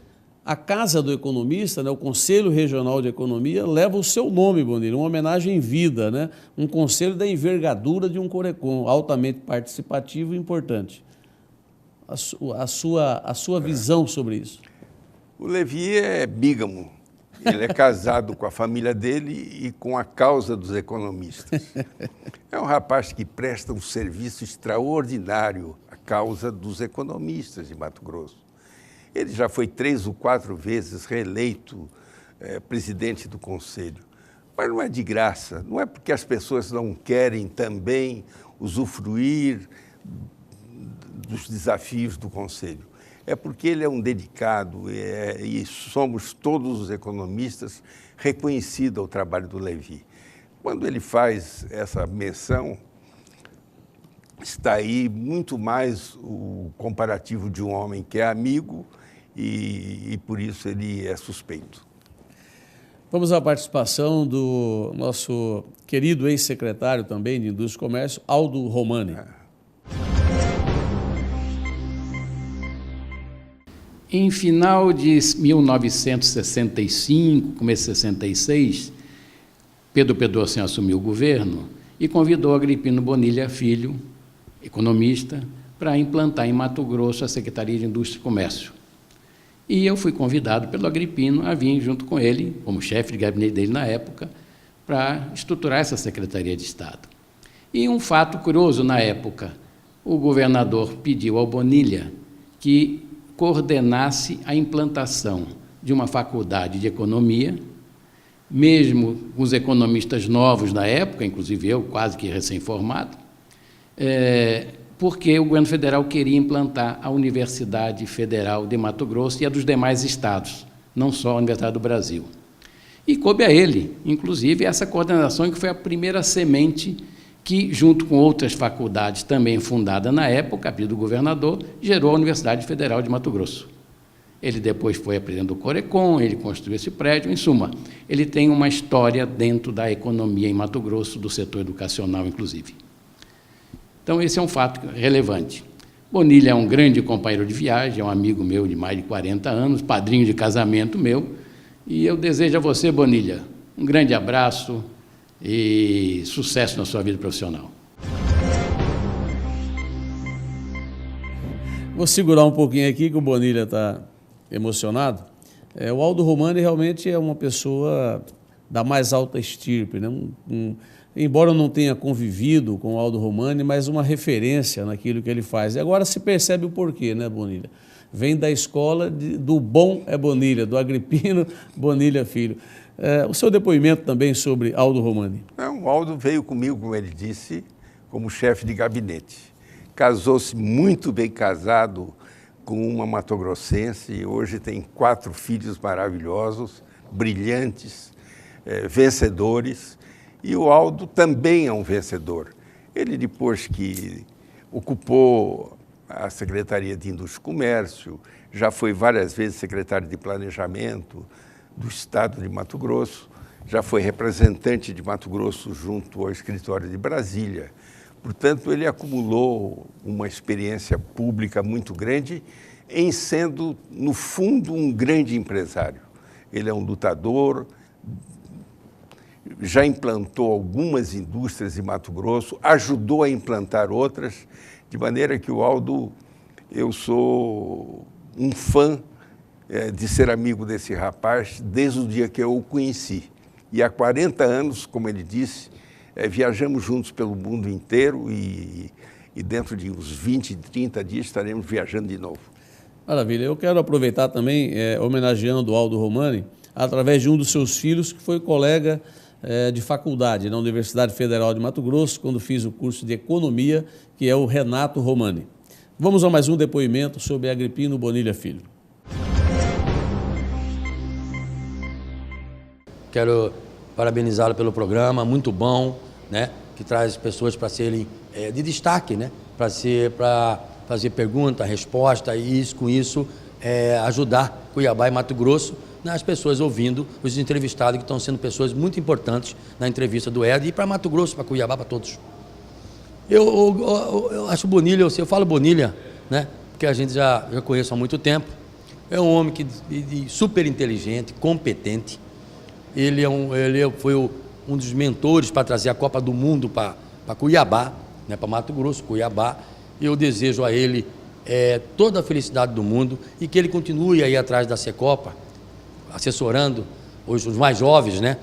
a Casa do Economista, né, o Conselho Regional de Economia, leva o seu nome, Bonilha, uma homenagem em vida, né? Um conselho da envergadura de um Corecon, altamente participativo e importante. A sua visão sobre isso? O Levi é bígamo. Ele é casado com a família dele e com a causa dos economistas. É um rapaz que presta um serviço extraordinário à causa dos economistas de Mato Grosso. Ele já foi 3 ou 4 vezes reeleito presidente do Conselho. Mas não é de graça, não é porque as pessoas não querem também usufruir dos desafios do Conselho. É porque ele é um dedicado e somos todos os economistas reconhecidos ao trabalho do Levi. Quando ele faz essa menção, está aí muito mais o comparativo de um homem que é amigo e por isso ele é suspeito. Vamos à participação do nosso querido ex-secretário também de Indústria e Comércio, Aldo Romani. Em final de 1965, começo de 66, Pedro Pedrosen assumiu o governo e convidou Agripino Bonilha Filho, economista, para implantar em Mato Grosso a Secretaria de Indústria e Comércio. E eu fui convidado pelo Agripino a vir junto com ele, como chefe de gabinete dele na época, para estruturar essa Secretaria de Estado. E um fato curioso na época, o governador pediu ao Bonilha que coordenasse a implantação de uma faculdade de economia, mesmo os economistas novos da época, inclusive eu, quase que recém-formado, porque o governo federal queria implantar a Universidade Federal de Mato Grosso e a dos demais estados, não só a Universidade do Brasil. E coube a ele, inclusive, essa coordenação, que foi a primeira semente que, junto com outras faculdades também fundadas na época, a pedido do governador, gerou a Universidade Federal de Mato Grosso. Ele depois foi presidente do Corecon, ele construiu esse prédio, em suma, ele tem uma história dentro da economia em Mato Grosso, do setor educacional, inclusive. Então, esse é um fato relevante. Bonilha é um grande companheiro de viagem, é um amigo meu de mais de 40 anos, padrinho de casamento meu, e eu desejo a você, Bonilha, um grande abraço e sucesso na sua vida profissional. Vou segurar um pouquinho aqui, que o Bonilha está emocionado. O Aldo Romani realmente é uma pessoa da mais alta estirpe, né? Embora eu não tenha convivido com o Aldo Romani, mas uma referência naquilo que ele faz. E agora se percebe o porquê, né, Bonilha? Vem da escola do bom é Bonilha, do Agripino Bonilha Filho. O seu depoimento também sobre Aldo Romani. O Aldo veio comigo, como ele disse, como chefe de gabinete. Casou-se muito bem casado com uma matogrossense e hoje tem 4 filhos maravilhosos, brilhantes, vencedores. E o Aldo também é um vencedor. Ele, depois que ocupou a Secretaria de Indústria e Comércio, já foi várias vezes secretário de Planejamento do Estado de Mato Grosso, já foi representante de Mato Grosso junto ao escritório de Brasília. Portanto, ele acumulou uma experiência pública muito grande em sendo, no fundo, um grande empresário. Ele é um lutador, já implantou algumas indústrias em Mato Grosso, ajudou a implantar outras, de maneira que o Aldo, eu sou um fã de ser amigo desse rapaz desde o dia que eu o conheci. E há 40 anos, como ele disse, viajamos juntos pelo mundo inteiro e dentro de uns 20, 30 dias estaremos viajando de novo. Maravilha. Eu quero aproveitar também, homenageando o Aldo Romani, através de um dos seus filhos, que foi colega de faculdade na Universidade Federal de Mato Grosso, quando fiz o curso de Economia, que é o Renato Romani. Vamos a mais um depoimento sobre Agripino Bonilha Filho. Quero parabenizá-lo pelo programa, muito bom, né? Que traz pessoas para serem de destaque, né? Para fazer pergunta, resposta e com isso ajudar Cuiabá e Mato Grosso, as pessoas ouvindo, os entrevistados que estão sendo pessoas muito importantes na entrevista do ED e para Mato Grosso, para Cuiabá, para todos. Eu acho Bonilha, eu falo Bonilha, né? Porque a gente já conheço há muito tempo. É um homem super inteligente, competente. Ele foi um dos mentores para trazer a Copa do Mundo para Cuiabá, né? Para Mato Grosso, Cuiabá. Eu desejo a ele toda a felicidade do mundo e que ele continue aí atrás da Secopa, assessorando hoje os mais jovens, né?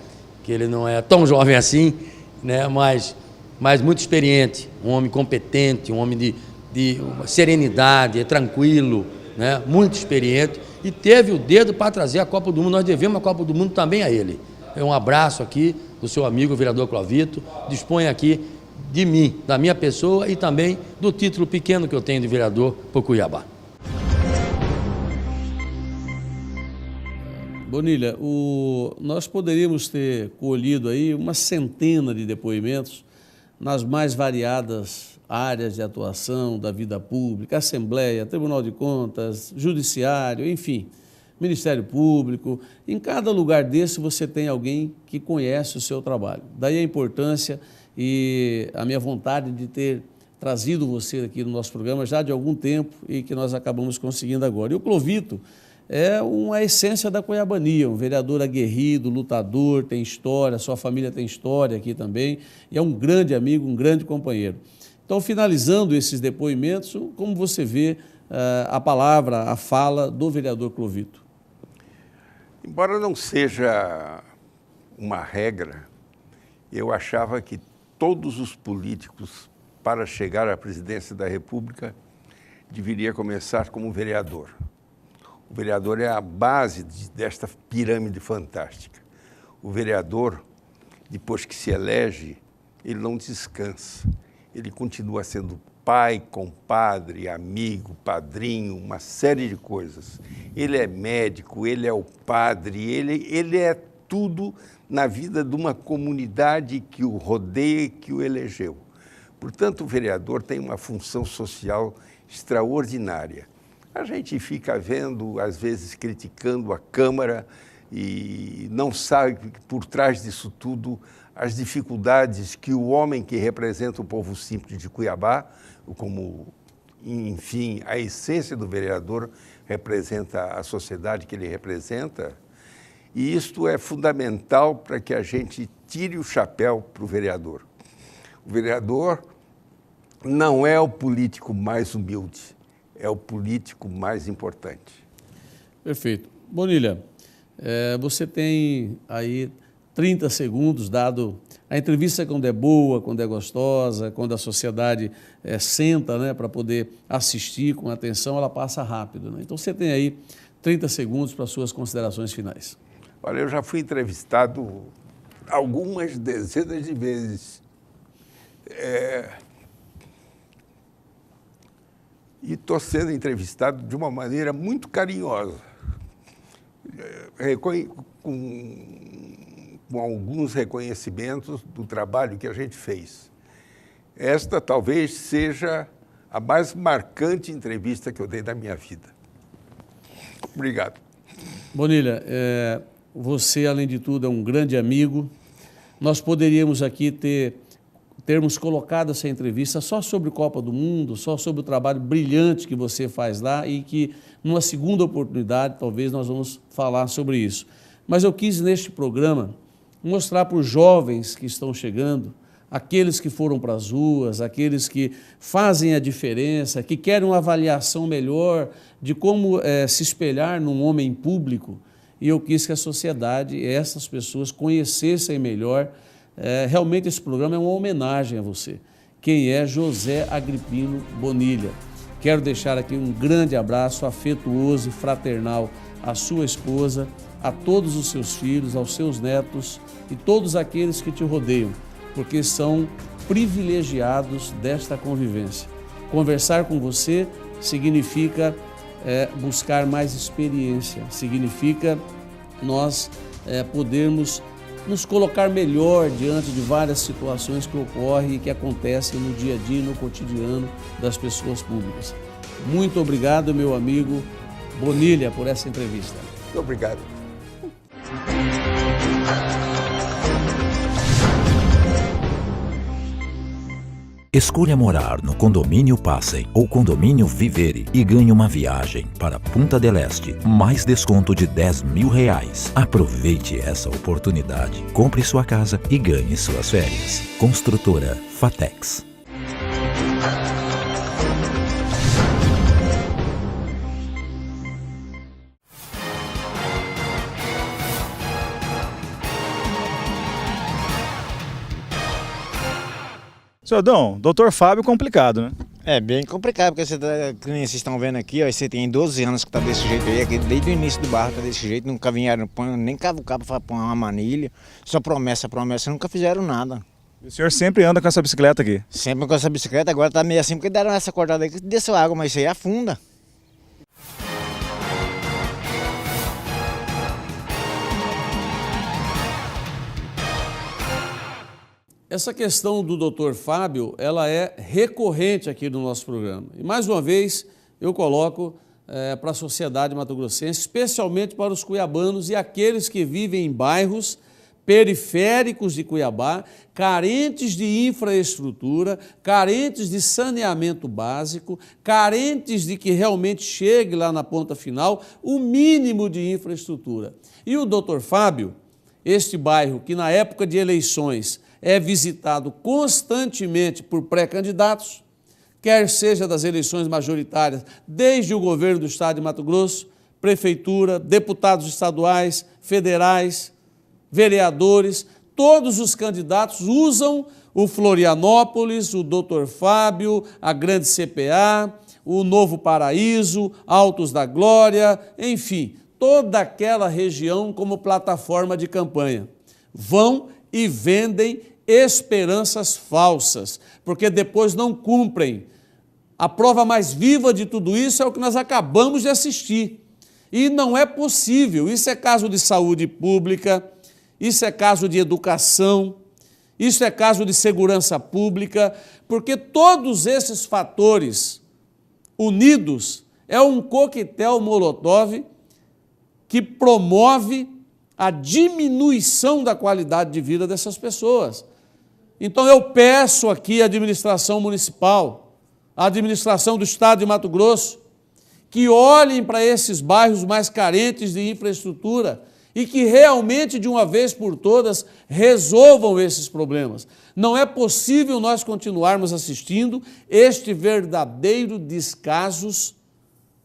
Que ele não é tão jovem assim, né? Mas muito experiente, um homem competente, um homem de serenidade, tranquilo, né? Muito experiente e teve o dedo para trazer a Copa do Mundo. Nós devemos a Copa do Mundo também a ele. Um abraço aqui do seu amigo, o vereador Clovito. Dispõe aqui de mim, da minha pessoa e também do título pequeno que eu tenho de vereador por Cuiabá. Bonilha, nós poderíamos ter colhido aí uma centena de depoimentos nas mais variadas áreas de atuação da vida pública, Assembleia, Tribunal de Contas, Judiciário, enfim, Ministério Público. Em cada lugar desse você tem alguém que conhece o seu trabalho. Daí a importância e a minha vontade de ter trazido você aqui no nosso programa já de algum tempo e que nós acabamos conseguindo agora. E o Clovito é uma essência da cuiabania, um vereador aguerrido, lutador, tem história, sua família tem história aqui também, e é um grande amigo, um grande companheiro. Então, finalizando esses depoimentos, como você vê a palavra, a fala do vereador Clovito? Embora não seja uma regra, eu achava que todos os políticos, para chegar à presidência da República, deveria começar como vereador. O vereador é a base desta pirâmide fantástica. O vereador, depois que se elege, ele não descansa. Ele continua sendo pai, compadre, amigo, padrinho, uma série de coisas. Ele é médico, ele é o padre, ele é tudo na vida de uma comunidade que o rodeia e que o elegeu. Portanto, o vereador tem uma função social extraordinária. A gente fica vendo, às vezes, criticando a Câmara e não sabe que por trás disso tudo as dificuldades que o homem que representa o povo simples de Cuiabá, como, enfim, a essência do vereador representa a sociedade que ele representa, e isto é fundamental para que a gente tire o chapéu para o vereador. O vereador não é o político mais humilde, é o político mais importante. Perfeito. Bonilha, você tem aí 30 segundos, dado a entrevista quando é boa, quando é gostosa, quando a sociedade senta, né, para poder assistir com atenção, ela passa rápido, né? Então você tem aí 30 segundos para suas considerações finais. Olha, eu já fui entrevistado algumas dezenas de vezes. E estou sendo entrevistado de uma maneira muito carinhosa, com alguns reconhecimentos do trabalho que a gente fez. Esta talvez seja a mais marcante entrevista que eu dei na minha vida. Obrigado. Bonilha, você, além de tudo, é um grande amigo. Nós poderíamos aqui termos colocado essa entrevista só sobre Copa do Mundo, só sobre o trabalho brilhante que você faz lá e que, numa segunda oportunidade, talvez nós vamos falar sobre isso. Mas eu quis, neste programa, mostrar para os jovens que estão chegando, aqueles que foram para as ruas, aqueles que fazem a diferença, que querem uma avaliação melhor de como se espelhar num homem público, e eu quis que a sociedade, essas pessoas, conhecessem melhor. Realmente esse programa é uma homenagem a você. Quem é José Agripino Bonilha. Quero deixar aqui um grande abraço afetuoso e fraternal à sua esposa, a todos os seus filhos, aos seus netos e todos aqueles que te rodeiam, porque são privilegiados desta convivência. Conversar com você significa buscar mais experiência, significa nós podermos nos colocar melhor diante de várias situações que ocorrem e que acontecem no dia a dia, no cotidiano das pessoas públicas. Muito obrigado, meu amigo Bonilha, por essa entrevista. Muito obrigado. Escolha morar no Condomínio Passem ou Condomínio Vivere e ganhe uma viagem para Punta del Este, mais desconto de R$10.000. Aproveite essa oportunidade, compre sua casa e ganhe suas férias. Construtora Fatex. Seu Adão, doutor Fábio, complicado, né? É bem complicado, porque vocês estão vendo aqui, ó, você tem 12 anos que tá desse jeito aí, desde o início do barro tá desse jeito, nunca vieram, nem cavucar para pôr uma manilha, só promessa, nunca fizeram nada. E o senhor sempre anda com essa bicicleta aqui? Sempre com essa bicicleta, agora tá meio assim, porque deram essa cortada aí que desceu água, mas isso aí afunda. Essa questão do Dr. Fábio, ela é recorrente aqui no nosso programa. E mais uma vez eu coloco para a sociedade mato-grossense, especialmente para os cuiabanos e aqueles que vivem em bairros periféricos de Cuiabá, carentes de infraestrutura, carentes de saneamento básico, carentes de que realmente chegue lá na ponta final o mínimo de infraestrutura. E o Dr. Fábio, este bairro que na época de eleições é visitado constantemente por pré-candidatos, quer seja das eleições majoritárias, desde o governo do estado de Mato Grosso, prefeitura, deputados estaduais, federais, vereadores, todos os candidatos usam o Florianópolis, o Dr. Fábio, a Grande CPA, o Novo Paraíso, Altos da Glória, enfim, toda aquela região como plataforma de campanha. Vão e vendem esperanças falsas, porque depois não cumprem. A prova mais viva de tudo isso é o que nós acabamos de assistir. E não é possível, isso é caso de saúde pública, isso é caso de educação, isso é caso de segurança pública, porque todos esses fatores unidos é um coquetel Molotov que promove a diminuição da qualidade de vida dessas pessoas. Então eu peço aqui à administração municipal, à administração do estado de Mato Grosso, que olhem para esses bairros mais carentes de infraestrutura e que realmente, de uma vez por todas, resolvam esses problemas. Não é possível nós continuarmos assistindo este verdadeiro descasos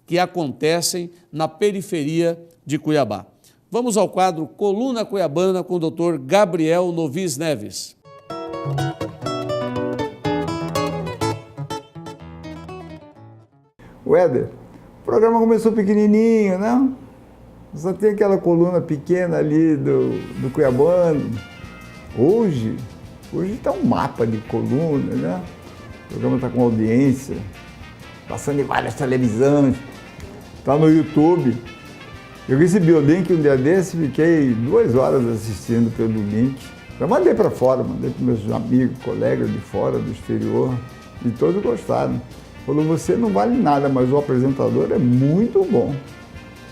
que acontecem na periferia de Cuiabá. Vamos ao quadro Coluna Cuiabana com o Dr. Gabriel Novis Neves. Éder, o programa começou pequenininho, né? Só tem aquela coluna pequena ali do Cuiabano. Hoje está um mapa de coluna, né? O programa está com audiência, passando em várias televisões, está no YouTube. Eu recebi o link um dia desse, fiquei 2 horas assistindo pelo link. Eu mandei para fora, mandei para meus amigos, colegas de fora, do exterior, e todos gostaram. Falou, você não vale nada, mas o apresentador é muito bom.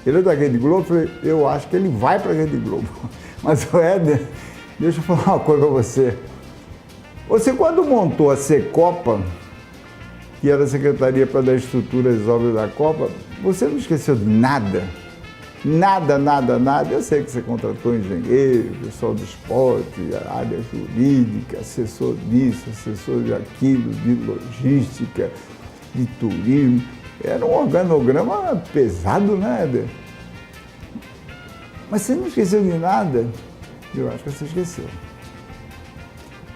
Ele é da Rede Globo, eu falei, eu acho que ele vai para a Rede Globo. Mas o Éder, deixa eu falar uma coisa para você. Você quando montou a Secopa, que era a Secretaria para dar estrutura às obras da Copa, você não esqueceu de nada? Nada. Eu sei que você contratou engenheiro, pessoal do esporte, área jurídica, assessor disso, assessor de aquilo, de logística, de turismo. Era um organograma pesado, né, Éder? Mas você não esqueceu de nada? Eu acho que você esqueceu.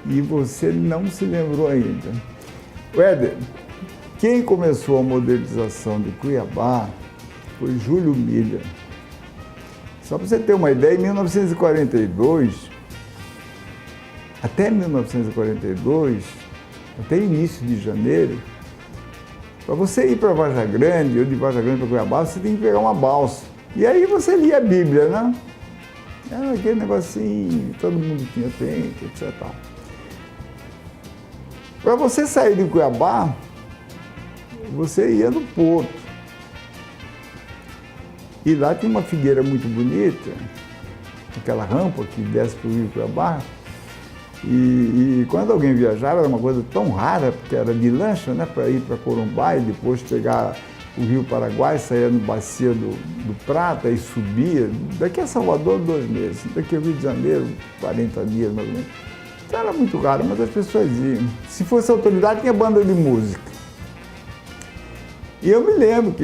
E você não se lembrou ainda. Éder, quem começou a modernização de Cuiabá foi Júlio Miller. Só para você ter uma ideia, em 1942, até início de janeiro, para você ir para Varja Grande, ou de Varja Grande para Cuiabá, você tem que pegar uma balsa. E aí você lia a Bíblia, né? Era aquele negocinho, todo mundo tinha tempo, etc. Para você sair de Cuiabá, você ia no porto. E lá tinha uma figueira muito bonita, aquela rampa que desce para o Rio Cuiabá. E quando alguém viajava, era uma coisa tão rara, porque era de lancha, né, para ir para Corumbá e depois pegar o Rio Paraguai, saía no Bacia do Prata e subia. Daqui a Salvador, 2 meses. Daqui ao Rio de Janeiro, 40 dias mais ou menos. Então era muito raro, mas as pessoas iam. Se fosse autoridade, tinha banda de música. E eu me lembro que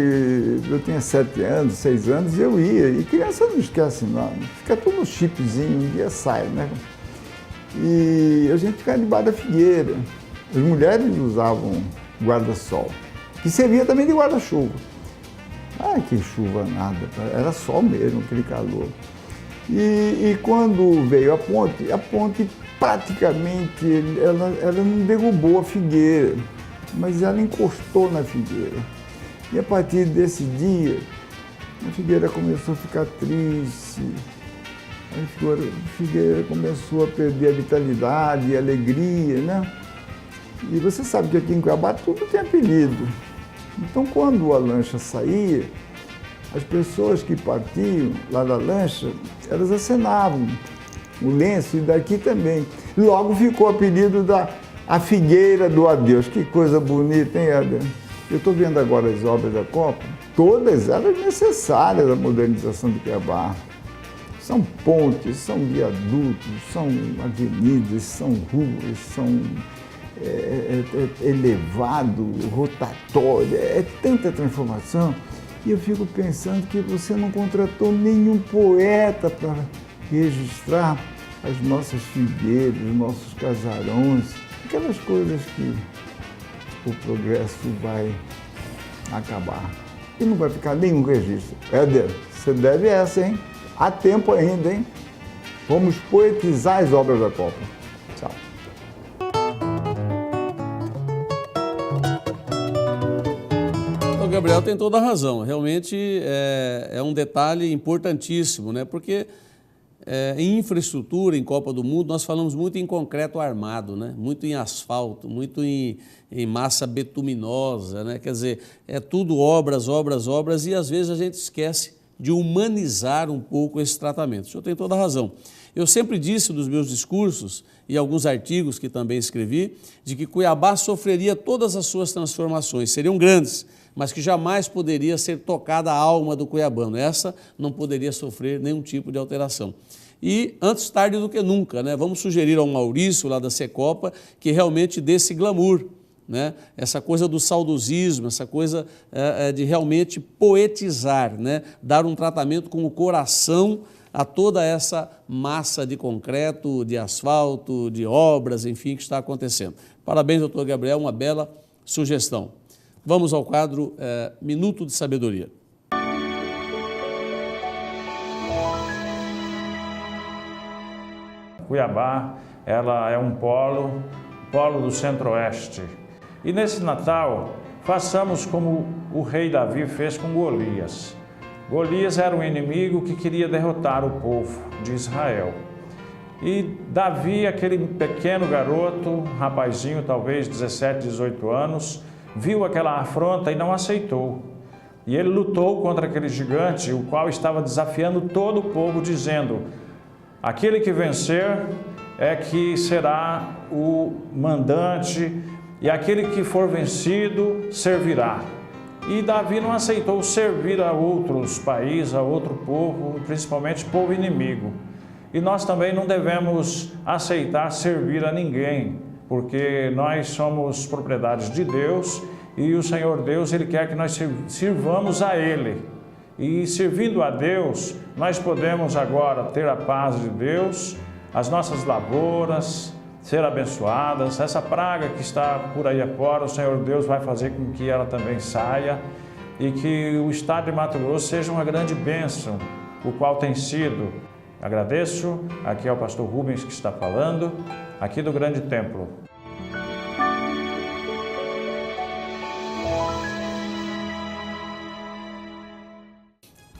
eu tinha 7 anos, 6 anos, e eu ia. E criança não esquece, não. Fica tudo no chipzinho, um dia sai, né? E a gente ficava debaixo da figueira. As mulheres usavam guarda-sol, que servia também de guarda-chuva. Ah, que chuva nada, era sol mesmo, aquele calor. E quando veio a ponte praticamente, ela não derrubou a figueira, mas ela encostou na figueira. E a partir desse dia, a figueira começou a ficar triste, a figueira começou a perder a vitalidade, a alegria, né? E você sabe que aqui em Cuiabá tudo tem apelido. Então, quando a lancha saía, as pessoas que partiam lá da lancha, elas acenavam. o lenço, e daqui também. Logo ficou o apelido a Figueira do Adeus. Que coisa bonita, hein, Éder? Eu estou vendo agora as obras da Copa, todas elas necessárias à modernização de Cuiabá. São pontes, são viadutos, são avenidas, são ruas, são elevado, rotatório, é tanta transformação. E eu fico pensando que você não contratou nenhum poeta para registrar as nossas figueiras, os nossos casarões, aquelas coisas que o progresso vai acabar. E não vai ficar nenhum registro. Éder, você deve essa, hein? Há tempo ainda, hein? Vamos poetizar as obras da Copa. Tchau. O Gabriel tem toda a razão. Realmente é um detalhe importantíssimo, né? Porque em infraestrutura, em Copa do Mundo, nós falamos muito em concreto armado, né? Muito em asfalto, muito em massa betuminosa, né? Quer dizer, é tudo obras, obras, obras, e às vezes a gente esquece de humanizar um pouco esse tratamento. O senhor tem toda a razão. Eu sempre disse nos meus discursos e alguns artigos que também escrevi, de que Cuiabá sofreria todas as suas transformações, seriam grandes, mas que jamais poderia ser tocada a alma do cuiabano. Essa não poderia sofrer nenhum tipo de alteração. E antes tarde do que nunca, né? Vamos sugerir ao Maurício, lá da Secopa, que realmente dê esse glamour, né? Essa coisa do saudosismo, essa coisa de realmente poetizar, né? Dar um tratamento com o coração a toda essa massa de concreto, de asfalto, de obras, enfim, que está acontecendo. Parabéns, doutor Gabriel, uma bela sugestão. Vamos ao quadro Minuto de Sabedoria. Cuiabá, ela é um polo do Centro-Oeste. E nesse Natal, façamos como o rei Davi fez com Golias. Golias era um inimigo que queria derrotar o povo de Israel. E Davi, aquele pequeno garoto, rapazinho, talvez 17, 18 anos, viu aquela afronta e não aceitou. E ele lutou contra aquele gigante, o qual estava desafiando todo o povo, dizendo: aquele que vencer é que será o mandante, e aquele que for vencido servirá. E Davi não aceitou servir a outros países, a outro povo, principalmente povo inimigo. E nós também não devemos aceitar servir a ninguém, porque nós somos propriedades de Deus e o Senhor Deus, Ele quer que nós sirvamos a Ele. E servindo a Deus, nós podemos agora ter a paz de Deus, as nossas lavouras ser abençoadas, essa praga que está por aí afora, o Senhor Deus vai fazer com que ela também saia e que o estado de Mato Grosso seja uma grande bênção, o qual tem sido. Agradeço aqui ao pastor Rubens que está falando, aqui do Grande Templo.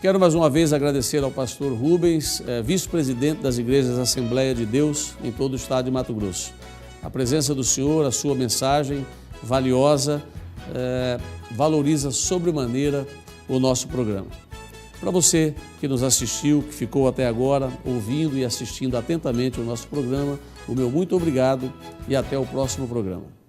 Quero mais uma vez agradecer ao pastor Rubens, vice-presidente das Igrejas Assembleia de Deus em todo o estado de Mato Grosso. A presença do senhor, a sua mensagem valiosa, valoriza sobremaneira o nosso programa. Para você que nos assistiu, que ficou até agora ouvindo e assistindo atentamente o nosso programa, o meu muito obrigado e até o próximo programa.